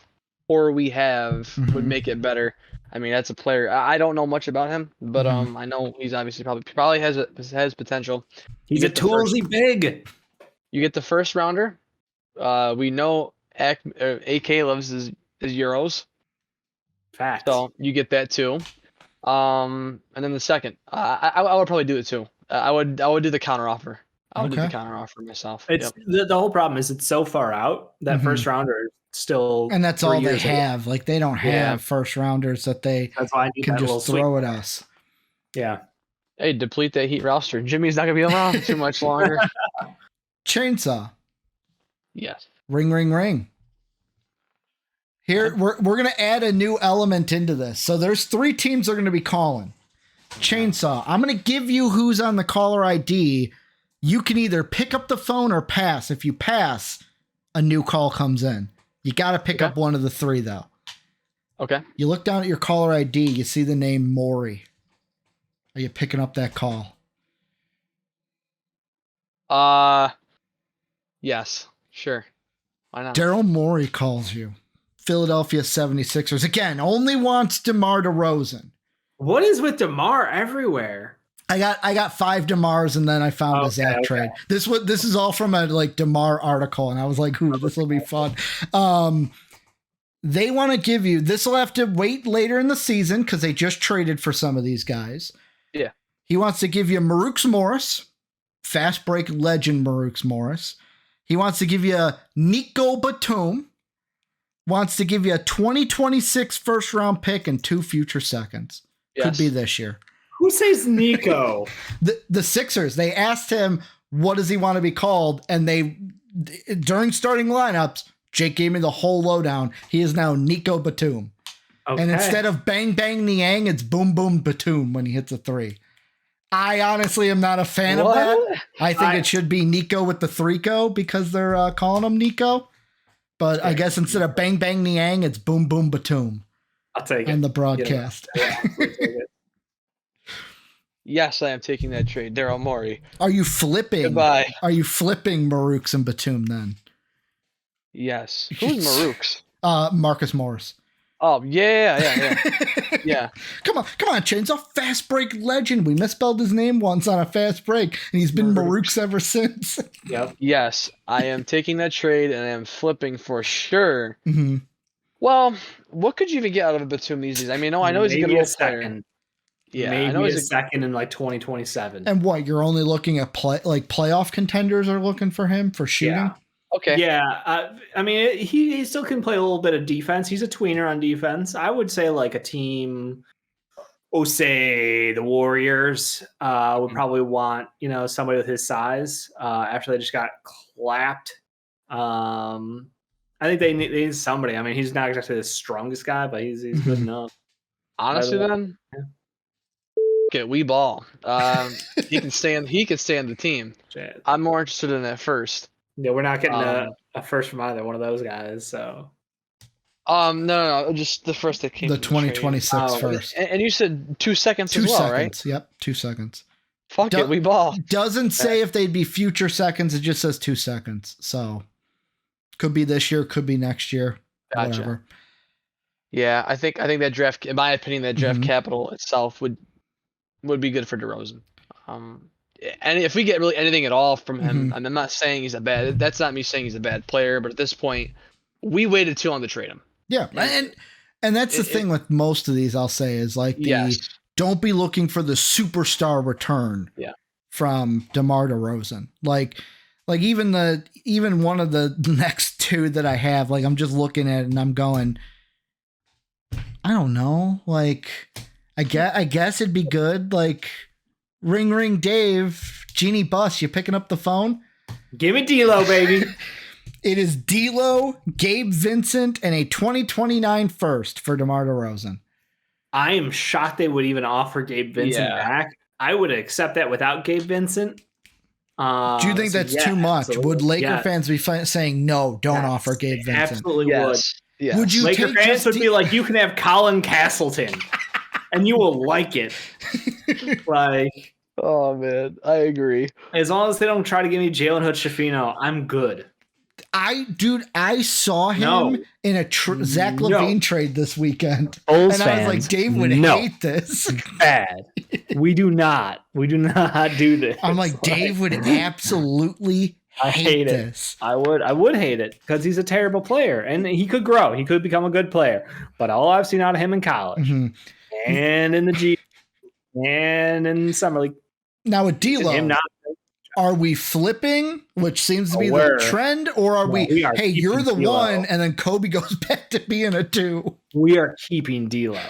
core we have would make it better. I mean, that's a player. I don't know much about him, but I know he's obviously probably has potential. He's a toolsy big. You get the first rounder. We know AK loves his Euros. Fact. So you get that too. And then the second, I would probably do it too. I would do the counter offer. I'll do the Okay. counter offer myself. It's Yep. the whole problem is it's so far out that Mhm. first rounder is still, And that's 3 all they years away. have. Like they don't have Yeah. first rounders that they That's why I need can that little just throw sweet. at us. Yeah. Hey, deplete that Heat roster. Jimmy's not gonna be around too much longer. Chainsaw. Yes. Ring, ring, ring. Here, we're going to add a new element into this. So there's 3 teams that are going to be calling. Chainsaw, I'm going to give you who's on the caller ID. You can either pick up the phone or pass. If you pass, a new call comes in. You got to pick up one of the 3, though. Okay. You look down at your caller ID, you see the name Maury. Are you picking up that call? Yes. Sure. Why not? Daryl Morey calls you. Philadelphia 76ers. Again, only wants DeMar DeRozan. What is with DeMar everywhere? I got 5 DeMars and then I found a Zach trade. This is all from a DeMar article, and I was like, ooh, this will be fun. They want to give you, this will have to wait later in the season because they just traded for some of these guys. Yeah. He wants to give you Marux Morris, fast break legend Marux Morris. He wants to give you Nico Batum. Wants to give you a 2026 first round pick and 2 future seconds. Yes. Could be this year. Who says Nico? The Sixers, they asked him, what does he want to be called? And they, during starting lineups, Jake gave me the whole lowdown. He is now Nico Batum. Okay. And instead of bang, bang, Niang, it's boom, boom, Batum when he hits a 3. I honestly am not a fan of that. I think it should be Nico with the 3-co because they're calling him Nico. But I guess instead of bang, bang, Niang, it's boom, boom, Batum. I'll take it. On the broadcast. Yes, I am taking that trade. Daryl Morey. Are you flipping? Goodbye. Are you flipping Marux and Batum then? Yes. Who's Marux? Marcus Morris. Oh, yeah. Come on, Chainsaw. Fast break legend. We misspelled his name once on a fast break, and he's been Marux ever since. Yep. Yes, I am taking that trade, and I am flipping for sure. Mm-hmm. Well, what could you even get out of a Batum these days? I mean, I know he's a good role player. Yeah, maybe I know a he's second in 2027. And what, you're only looking at playoff contenders are looking for him for shooting? Yeah. Okay. Yeah, I mean, he still can play a little bit of defense. He's a tweener on defense. I would say a team, say the Warriors, would probably want somebody with his size. After they just got clapped, I think they need somebody. I mean, he's not exactly the strongest guy, but he's good enough. Honestly, then, okay, we ball. He can stay on the team. I'm more interested in that first. Yeah, we're not getting a first from either one of those guys. So, no, just the first that came. The 2026 first. And you said 2 seconds 2 as well, seconds. right? Yep, 2 seconds. Fuck it, we ball. Doesn't say if they'd be future seconds. It just says 2 seconds. So, could be this year, could be next year. Gotcha. Whatever. Yeah, I think that draft, in my opinion, that draft capital itself would be good for DeRozan. And if we get really anything at all from him, I'm not saying he's that's not me saying he's a bad player, but at this point, we waited too long to trade him. Yeah, and that's the thing with most of these. I'll say is don't be looking for the superstar return. Yeah. From DeMar DeRozan, like even one of the next 2 that I have, I'm just looking at it and I'm going, I don't know, I guess it'd be good, ring ring Dave, Genie Bus, you picking up the phone? Give me D'Lo, baby. It is D'Lo, Gabe Vincent, and a 2029 first for DeMar DeRozan. I am shocked they would even offer Gabe Vincent back. I would accept that without Gabe Vincent. Do you think that's too much? Absolutely. Would Laker fans be saying no? Don't offer Gabe Vincent. Absolutely would. Yes. Would you? Laker fans would be like, you can have Colin Castleton, and you will like it. Oh man, I agree. As long as they don't try to give me Jalen Hood-Schifino, I'm good. I saw him in a Zach LaVine trade this weekend. Bulls and I was like, Dave would hate this. Bad. We do not do this. I'm like, Dave would absolutely hate this. I would hate it because he's a terrible player and he could grow. He could become a good player. But all I've seen out of him in college and in the G and in summer league. Now with D'Lo, Are we flipping, which seems to be the We're- trend, or are we, we are hey, you're keeping the D'Lo. one, and then Kobe goes back to being a 2? We are keeping D'Lo.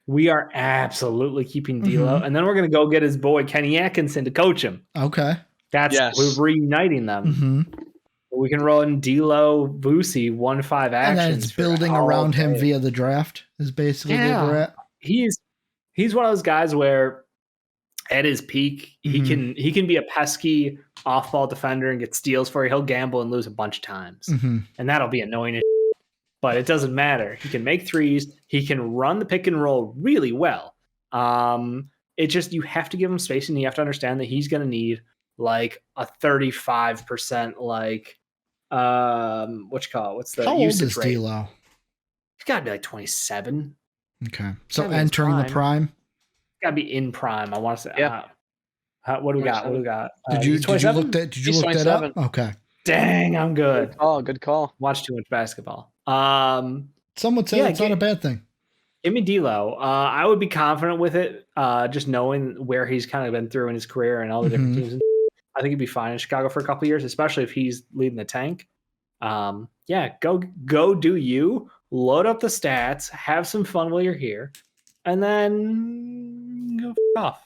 We are absolutely keeping D'Lo. Mhm. And then we're going to go get his boy Kenny Atkinson to coach him. Okay. We're reuniting them. hmm We can roll in D'Lo, Vuce, 1-5 And actions. then it's building all around him day. via the draft is basically where we're at. He's one of those guys where at his peak, he can be a pesky off-ball defender and get steals for you. He'll gamble and lose a bunch of times. And that'll be annoying as shit. But it doesn't matter. He can make threes. He can run the pick and roll really well. It just, you have to give him space, and you have to understand that he's going to need like a 35% like what you call it? What's the How old usage is rate? D'Lo? He's got to be like 27. Okay. So Gotta be in entering the prime. prime. Got to be in prime. I want to say. Yeah. What do we got? What do we got? Did you he's look 27? that? Did you He's look that up? 27. Okay. Dang, I'm good. Good call. Watch too much basketball. Some would say Yeah, it's not a bad thing. Give me D'Lo. I would be confident with it, just knowing where he's kind of been through in his career and all the different teams. I think he'd be fine in Chicago for a couple of years, especially if he's leading the tank. Go do you. Load up the stats, have some fun while you're here, and then go off,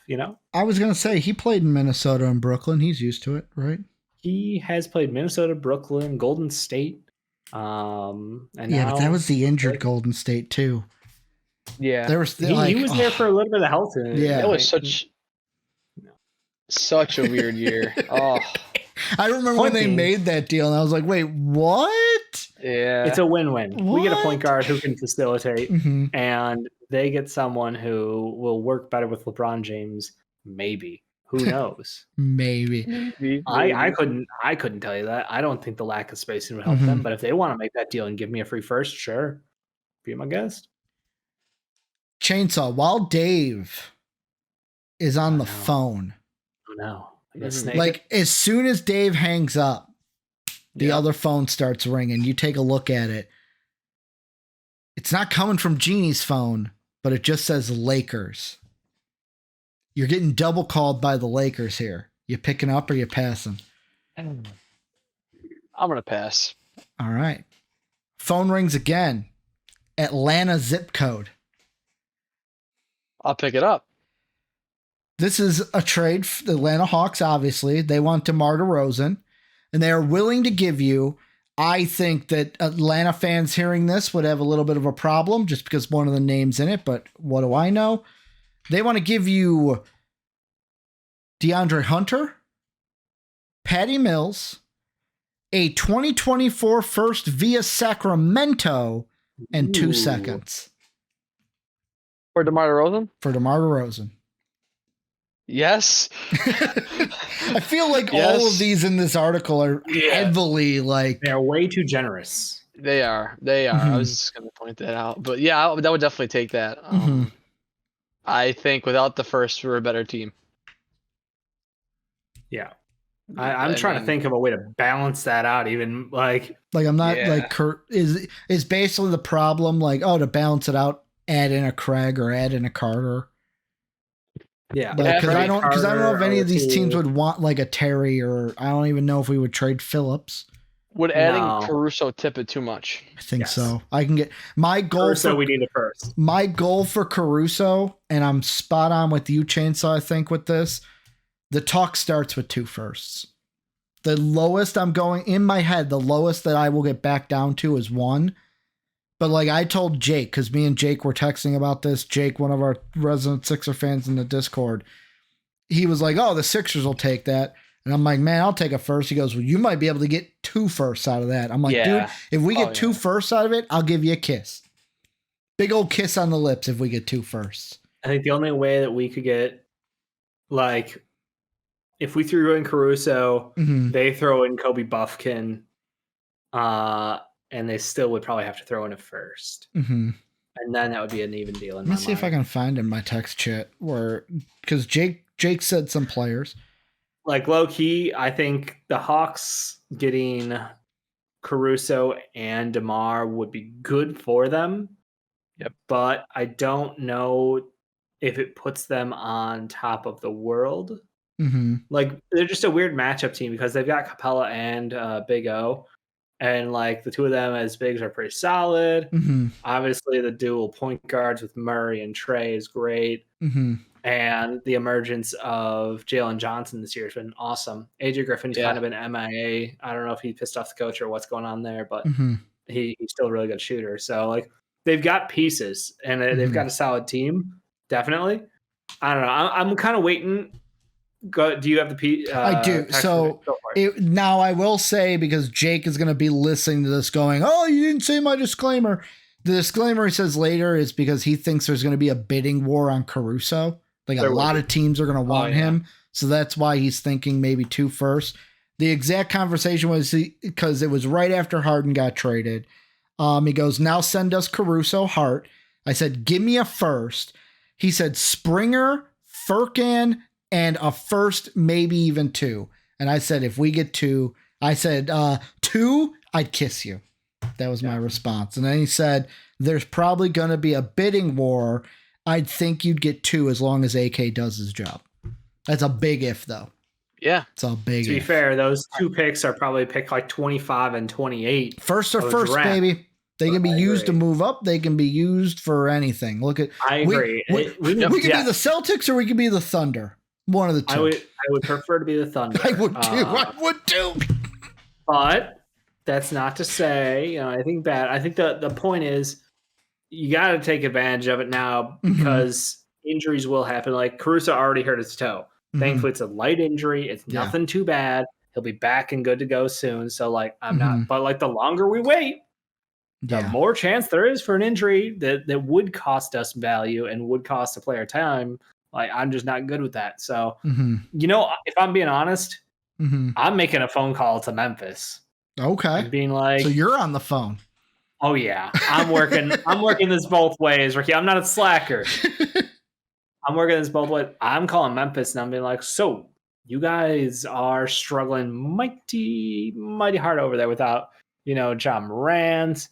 I was gonna say he played in Minnesota and Brooklyn. He's used to it, right? He has played Minnesota, Brooklyn, Golden State. And But now that was the injured Golden State too. Yeah. There was he was there for a little bit of health. Yeah. That was such a weird year. Oh, I remember when they made that deal, and I was like, "Wait, what?" yeah. It's a win-win. We get a point What? guard who can facilitate, Mhm. and they get someone who will work better with LeBron James. Maybe. Who knows? Maybe. I couldn't tell you that. I don't think the lack of spacing would help them. But if they want to make that deal and give me a free first, sure, be my guest. Chainsaw. While Dave is on the phone, Oh no, I got snake. like as soon as Dave hangs up, the other phone starts ringing. You take a look at it. It's not coming from Jeannie's phone, but it just says Lakers. You're getting double called by the Lakers here. You picking up or you passing? I'm gonna pass. All right. Phone rings again. Atlanta zip code. I'll pick it up. This is a trade for the Atlanta Hawks, obviously. They want DeMar DeRozan, and they are willing to give you. I think that Atlanta fans hearing this would have a little bit of a problem just because one of the names in it, but what do I know? They want to give you DeAndre Hunter, Patty Mills, a 2024 first via Sacramento, and 2 seconds For DeMar DeRozan? for DeMar DeRozan. Yes. I feel like all of these in this article are heavily like They're way too generous. They are. I was just going to point that out. But yeah, that would definitely take that. I think without the first, we're a better team. Yeah. I'm trying to think of a way to balance that out. Even like I'm not like Kurt is basically the problem. Like, to balance it out, add in a Craig or add in a Carter. Yeah, because I don't know if any of these teams would want like a Terry, or I don't even know if we would trade Phillips. Would adding Caruso tip it too much? I think so. I can get my goal. Caruso, we need it first. My goal for Caruso, and I'm spot on with you, Chainsaw. I think with this, the talk starts with 2 firsts. The lowest I'm going in my head, the lowest that I will get back down to is 1. But like I told Jake, because me and Jake were texting about this. Jake, one of our resident Sixer fans in the Discord, he was like, "Oh, the Sixers will take that." And I'm like, "Man, I'll take a first." He goes, "Well, you might be able to get 2 firsts out of that." I'm like, "Dude, if we get 2 firsts out of it, I'll give you a kiss. Big old kiss on the lips if we get 2 firsts." I think the only way that we could get, like, if we threw in Caruso, they throw in Kobe Buffkin, and they still would probably have to throw in a first. And then that would be an even deal. Let me see if I can find in my text chat because Jake said some players. Like low key, I think the Hawks getting Caruso and DeMar would be good for them. Yep. But I don't know if it puts them on top of the world. Mm-hmm. Like they're just a weird matchup team because they've got Capella and Big O, and like the two of them as bigs are pretty solid. Mm-hmm. Obviously, the dual point guards with Murray and Trey is great. Mm-hmm. And the emergence of Jalen Johnson this year has been awesome. AJ Griffin's kind of been MIA. I don't know if he pissed off the coach or what's going on there, but Mm-hmm. he's still a really good shooter. So like they've got pieces and they've got a solid team. Definitely. I don't know. I'm kind of waiting. Do you have the I do. So now I will say, because Jake is going to be listening to this going, oh, you didn't say my disclaimer. The disclaimer he says later is because he thinks there's going to be a bidding war on Caruso. Like a lot of teams are going to want him. So that's why he's thinking maybe 2 firsts. The exact conversation was because it was right after Harden got traded. He goes, now send us Caruso, Hart. I said, give me a first. He said, Springer, Furkan, and a first, maybe even 2. And I said, if we get 2, I said, 2, I'd kiss you. That was my response. And then he said, there's probably going to be a bidding war. I'd think you'd get 2 as long as AK does his job. That's a big if, though. Yeah. It's a big if. To be fair, those 2 picks are probably picked like 25 and 28. First or first, draft. Baby. They can be used to move up. They can be used for anything. Look at. I agree. We could be the Celtics or we could be the Thunder. One of the 2. I would prefer to be the Thunder. I would too. But that's not to say, I think the point is you got to take advantage of it now because injuries will happen. Like Caruso already hurt his toe. Thankfully, it's a light injury. It's nothing too bad. He'll be back and good to go soon. So like, I'm not, but like the longer we wait, the more chance there is for an injury that would cost us value and would cost a player time. Like, I'm just not good with that. So, if I'm being honest, I'm making a phone call to Memphis. Okay. Being like, so you're on the phone. Oh yeah. I'm working this both ways, Ricky. I'm not a slacker. I'm working this both ways. I'm calling Memphis and I'm being like, so you guys are struggling mighty, mighty hard over there without, John Morant,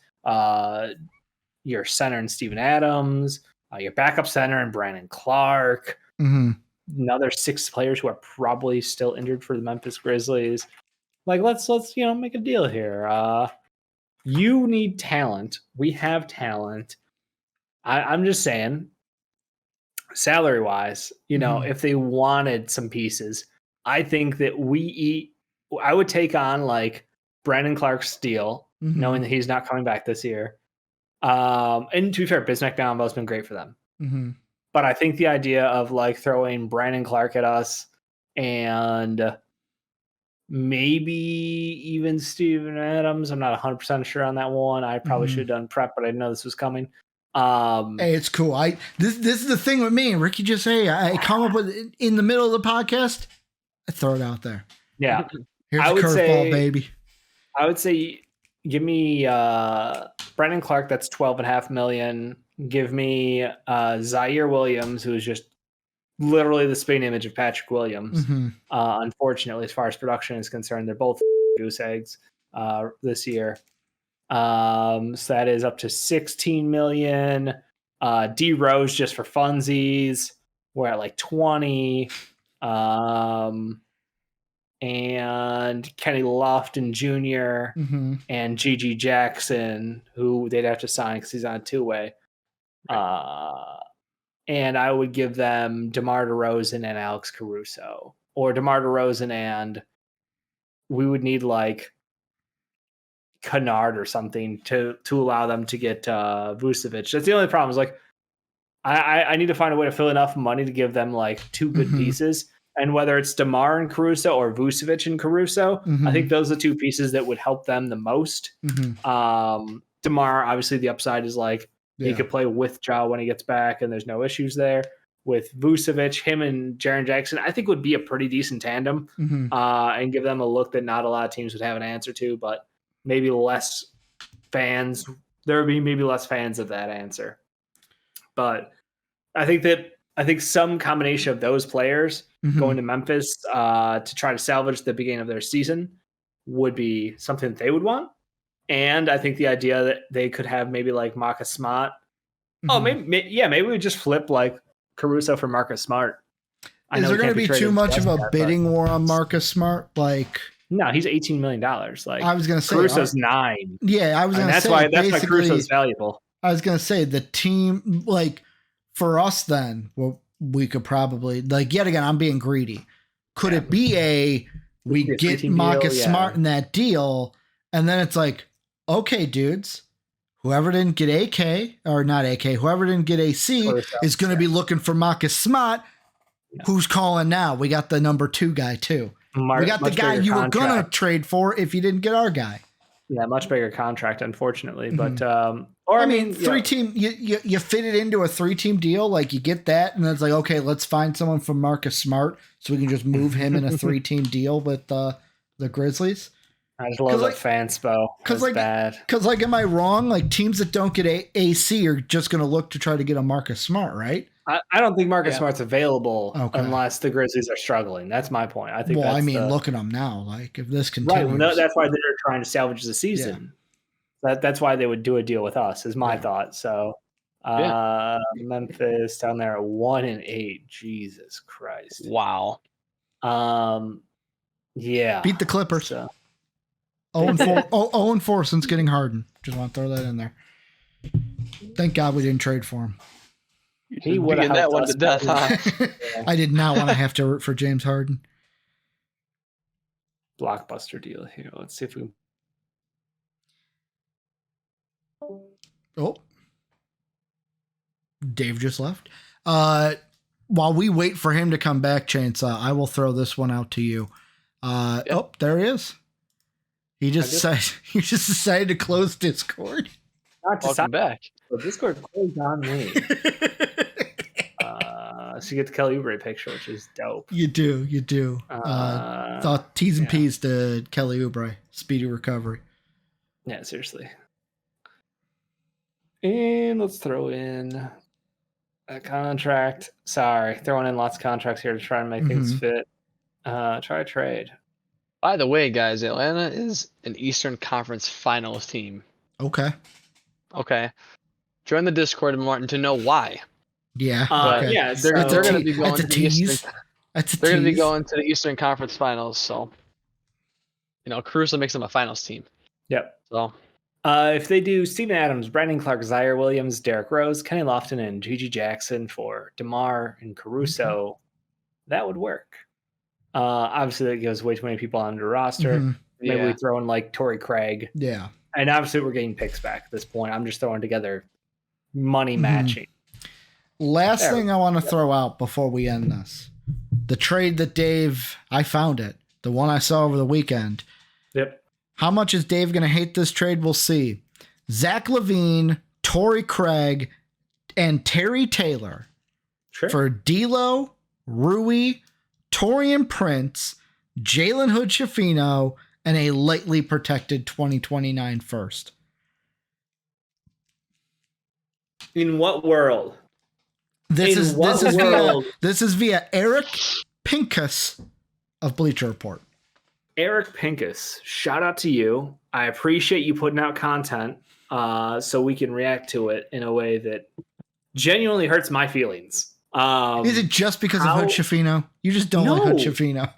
your center and Steven Adams, your backup center and Brandon Clark, another 6 players who are probably still injured for the Memphis Grizzlies. Like, let's make a deal here. You need talent. We have talent. I'm just saying, salary wise, if they wanted some pieces, I think that I would take on like Brandon Clark's deal, knowing that he's not coming back this year. And to be fair, Bismack Biyombo has been great for them. But I think the idea of like throwing Brandon Clark at us and maybe even Steven Adams, I'm not 100% sure on that one. I probably should have done prep, but I didn't know this was coming. Hey, it's cool. This is the thing with me and Ricky. Just say I come up with in the middle of the podcast, I throw it out there. Yeah, here's a curveball, baby. I would say give me Brandon Clark. That's $12.5 million. Give me Zaire Williams, who is just literally the spin image of Patrick Williams. Unfortunately, as far as production is concerned, they're both goose eggs this year. So that is up to $16 million. D Rose just for funsies. We're at like 20. And Kenny Lofton Jr. And Gigi Jackson, who they'd have to sign because he's on a 2-way. And I would give them DeMar DeRozan and Alex Caruso, or DeMar DeRozan, and we would need like Kennard or something to allow them to get Vucevic. That's the only problem. Is like I need to find a way to fill enough money to give them like 2 good pieces. And whether it's DeMar and Caruso or Vucevic and Caruso, I think those are the 2 pieces that would help them the most. DeMar, obviously, the upside is like he could play with Ja when he gets back, and there's no issues there. With Vucevic, him and Jaren Jackson, I think would be a pretty decent tandem and give them a look that not a lot of teams would have an answer to, but maybe less fans. There would be maybe less fans of that answer. But I think some combination of those players going to Memphis to try to salvage the beginning of their season would be something that they would want. And I think the idea that they could have maybe like Marcus Smart. Maybe we just flip like Caruso for Marcus Smart. Is there going to be too much of a bidding war on Marcus Smart? Like, no, he's $18 million. Like, I was going to say, Caruso's 9. Yeah, I was going to say that's why Caruso's valuable. I was going to say the team, like, for us, then, well, we could probably, like, yet again, I'm being greedy. Could it be we get Marcus Smart in that deal, and then it's like, okay, dudes, whoever didn't get whoever didn't get AC is going to be looking for Marcus Smart. Yeah. Who's calling now? We got the number 2 guy too. We got the guy you were going to trade for if you didn't get our guy. Yeah, much bigger contract, unfortunately. Mm-hmm. But I mean, 3-team. You fit it into a 3-team deal. Like, you get that, and then it's like, okay, let's find someone from Marcus Smart so we can just move him in a 3-team deal with the Grizzlies. I just love that fanspo. Because bad. Because, like, am I wrong? Like, teams that don't get AC are just going to look to try to get a Marcus Smart, right? I don't think Marcus Smart's available unless the Grizzlies are struggling. That's my point. I think. Well, look at them now. Like, if this continues, right? That's why they're trying to salvage the season. Yeah. That's why they would do a deal with us. Is my thought. So, Memphis down there at 1-8. Jesus Christ! Wow. Yeah. Beat the Clippers. So. 0-4. 0-4 since getting Harden. Just want to throw that in there. Thank God we didn't trade for him. He would have that one to death, huh? I did not want to have to root for James Harden. Blockbuster deal here. Let's see if we. Oh, Dave just left. While we wait for him to come back, Chainsaw, I will throw this one out to you. Oh, there he is. He just decided to close Discord. Welcome back. So Discord closed on me. So you get the Kelly Oubre picture, which is dope. You do. Thought T's and P's to Kelly Oubre. Speedy recovery. Yeah, seriously. And let's throw in a contract. Sorry, throwing in lots of contracts here to try and make things fit. Try a trade. By the way, guys, Atlanta is an Eastern Conference Finals team. Okay. Join the Discord, Martin, to know why. Yeah. Yeah. They're going to be going to the Eastern. They're going to be going to the Eastern Conference Finals. So, Caruso makes them a finals team. Yep. So, if they do Steven Adams, Brandon Clark, Zaire Williams, Derrick Rose, Kenny Lofton, and Gigi Jackson for DeMar and Caruso, that would work. Obviously, that gives way too many people on the roster. Maybe we throw in like Torrey Craig. Yeah. And obviously, we're getting picks back at this point. I'm just throwing together money matching. Last thing I want to throw out before we end this. The trade that Dave, I found it. The one I saw over the weekend. Yep. How much is Dave going to hate this trade? We'll see. Zach LaVine, Torrey Craig, and Terry Taylor for D'Lo, Rui, Taurean Prince, Jalen Hood-Schifino, and a lightly protected 2029 first. In what world? This is via Eric Pincus of Bleacher Report. Eric Pincus, shout out to you. I appreciate you putting out content so we can react to it in a way that genuinely hurts my feelings. Is it just because of Hood-Schifino? You just don't like Hood-Schifino.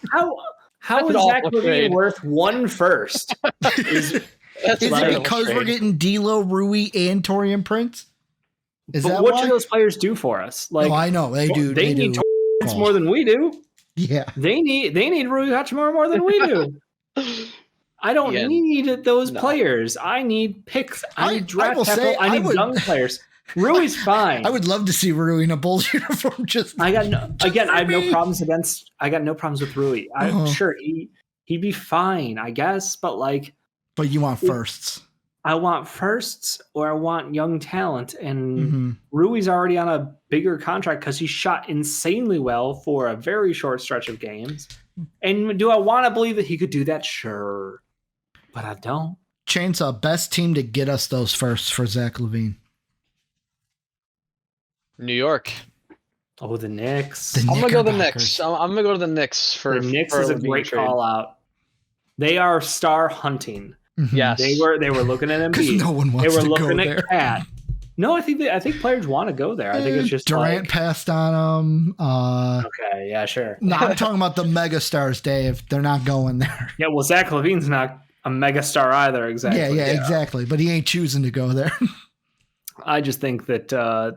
How is Zach LaVine worth one first? Is it because we're getting D'Lo, Rui, and Taurean Prince? What do those players do for us? Like, I know they do. They need Prince more than we do. Yeah, they need Rui Hachimura more than we do. I don't need those players. I need picks. I need draft capital. I need young players. Rui's fine. I would love to see Rui in a Bulls uniform. I have no problems with Rui. I'm sure he'd be fine, I guess. But you want firsts. I want firsts, or I want young talent, and Rui's already on a bigger contract because he shot insanely well for a very short stretch of games. And do I want to believe that he could do that? Sure, but I don't. Chainsaw, best team to get us those firsts for Zach LaVine. New York. Oh, the Knicks. I'm gonna go the Knicks. I'm gonna go to the Knicks for the Knicks is a great call out. They are star hunting. Yes, they were looking at Embiid. No one wants to go there. They were looking at Cat. No, I think players want to go there. I think it's just Durant passed on him. Okay, yeah, sure. No, I'm talking about the megastars, Dave. They're not going there. Yeah, well, Zach LaVine's not a megastar either, exactly. Yeah, exactly. But he ain't choosing to go there. I just think that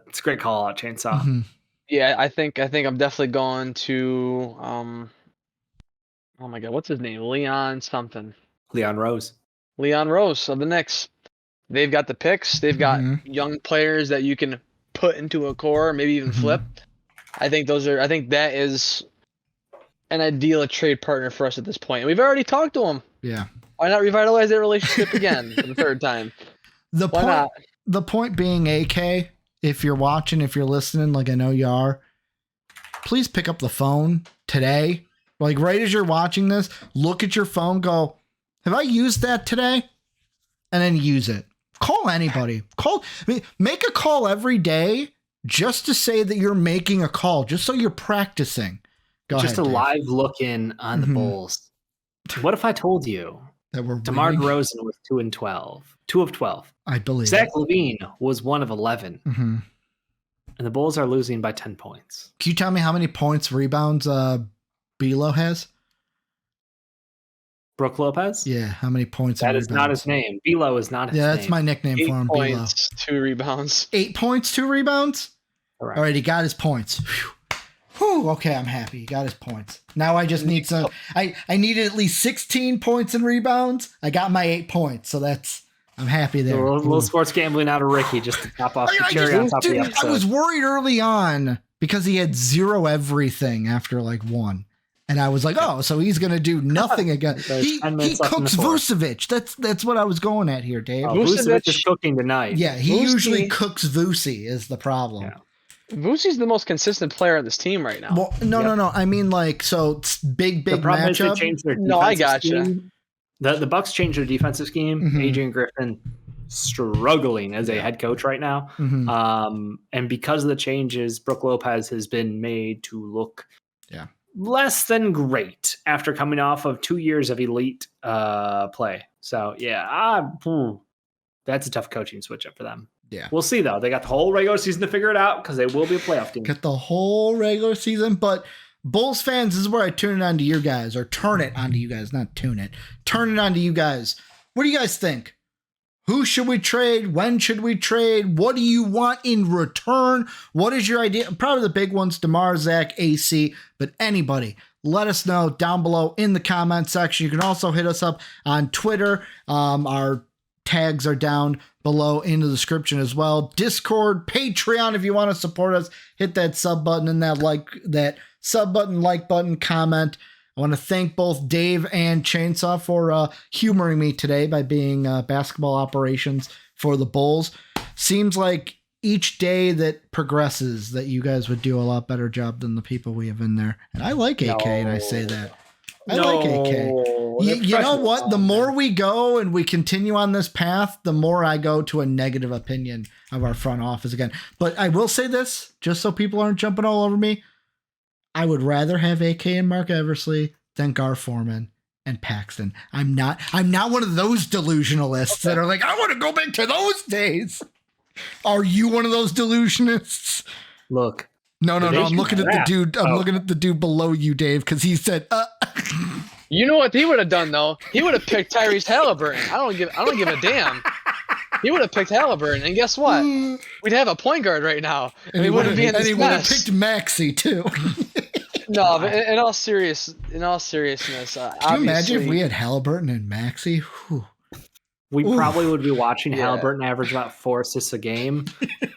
it's a great call out, Chainsaw. Mhm. Yeah, I think I'm definitely going to oh my God, what's his name? Leon something. Leon Rose. Leon Rose of the Knicks. They've got the picks. They've got young players that you can put into a core, maybe even flip. I think that is an ideal trade partner for us at this point. And we've already talked to him. Yeah. Why not revitalize that relationship again for the third time? The point being, AK, if you're watching, if you're listening, like I know you are, please pick up the phone today. Like right as you're watching this, look at your phone, go, have I used that today? And then use it. Call anybody. Make a call every day just to say that you're making a call, just so you're practicing. Go just ahead, a Dave. live look in on the Bulls. What if I told you That we're DeMar winning? DeRozan was 2-12, 2 of 12. I believe Zach it. LaVine was 1 of 11, Mhm. and the Bulls are losing by 10 points. Can you tell me how many points, rebounds, Belo has? Brooke Lopez? Yeah, how many points? That and is not rebounds? his name. Belo is not his name. Yeah, that's my nickname 8 for him, Belo. points, 2 rebounds. 8 points, 2 rebounds. Correct. All right, he got his points. Whew, okay, I'm happy. He got his points. Now I just need some. I needed at least 16 points and rebounds. I got my 8 points, so I'm happy there. A little sports gambling out of Ricky just to top off the I cherry on top of the episode. I was worried early on because he had 0 everything after like 1. And I was like, oh, so he's going to do nothing again. There's He 10 minutes left in the cooks fourth. Vucevic. That's what I was going at here, Dave. Vucevic is cooking tonight. Yeah, he Vucevic- usually cooks Vuce is the problem. Yeah. Vucevic's the most consistent player on this team right now. Well, no. I mean, like, so it's big The problem is they matchup. changed their defensive No, I gotcha. scheme. The Bucks changed their defensive scheme. Mhm. Adrian Griffin struggling as a head coach right now. Mhm. And because of the changes, Brooke Lopez has been made to look Yeah. less than great after coming off of 2 years of elite play. So, yeah, that's a tough coaching switch up for them. Yeah. We'll see, though. They got the whole regular season to figure it out because they will be a playoff team. Get the whole regular season. But Bulls fans, this is where I turn it on to you guys, or turn it on to you guys, not tune it. Turn it on to you guys. What do you guys think? Who should we trade? When should we trade? What do you want in return? What is your idea? Probably the big ones, DeMar, Zach, AC, but anybody. Let us know down below in the comment section. You can also hit us up on Twitter. Our tags are down below in the description as well. Discord, Patreon, if you want to support us, hit that sub button and that sub button, like button, comment. I want to thank both Dave and Chainsaw for humoring me today by being basketball operations for the Bulls. Seems like each day that progresses that you guys would do a lot better job than the people we have in there. And I like AK, and I say that. I like AK. You know what? The more we go and we continue on this path, the more I go to a negative opinion of our front office again. But I will say this, just so people aren't jumping all over me. I would rather have AK and Mark Eversley than Gar Forman and Paxton. I'm not one of those delusionalists that are like, I want to go back to those days. Are you one of those delusionists? Look. No. I'm looking at the dude. I'm looking at the dude below you, Dave, because he said, You know what he would have done though? He would have picked Tyrese Halliburton. I don't give a damn. He would have picked Halliburton, and guess what? We'd have a point guard right now, and he wouldn't be in this and he would have mess. picked Maxey too. No, but in all seriousness, Can you imagine if we had Halliburton and Maxey? Whew. We probably would be watching Halliburton average about 4 assists a game,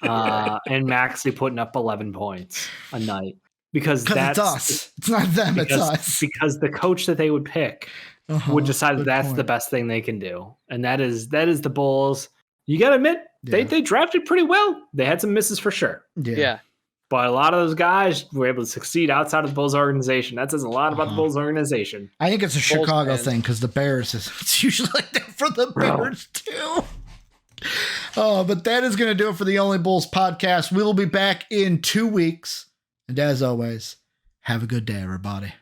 and Maxey putting up 11 points a night because that's it's us. It's not them. It's us. Because the coach that they would pick would decide that that's the best thing they can do, and that is the Bulls. You got to admit they drafted pretty well. They had some misses for sure. Yeah. But a lot of those guys were able to succeed outside of the Bulls organization. That says a lot about the Bulls organization. I think it's a Bulls Chicago fans. thing because the Bears it's usually like that for the Bears too. Oh, but that is going to do it for the Only Bulls podcast. We'll be back in 2 weeks. And as always, have a good day, everybody.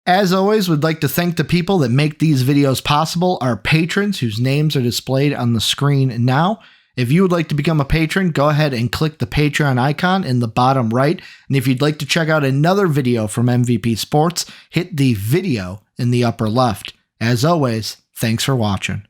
As always, we'd like to thank the people that make these videos possible, our patrons whose names are displayed on the screen now. If you would like to become a patron, go ahead and click the Patreon icon in the bottom right. And if you'd like to check out another video from MVP Sports, hit the video in the upper left. As always, thanks for watching.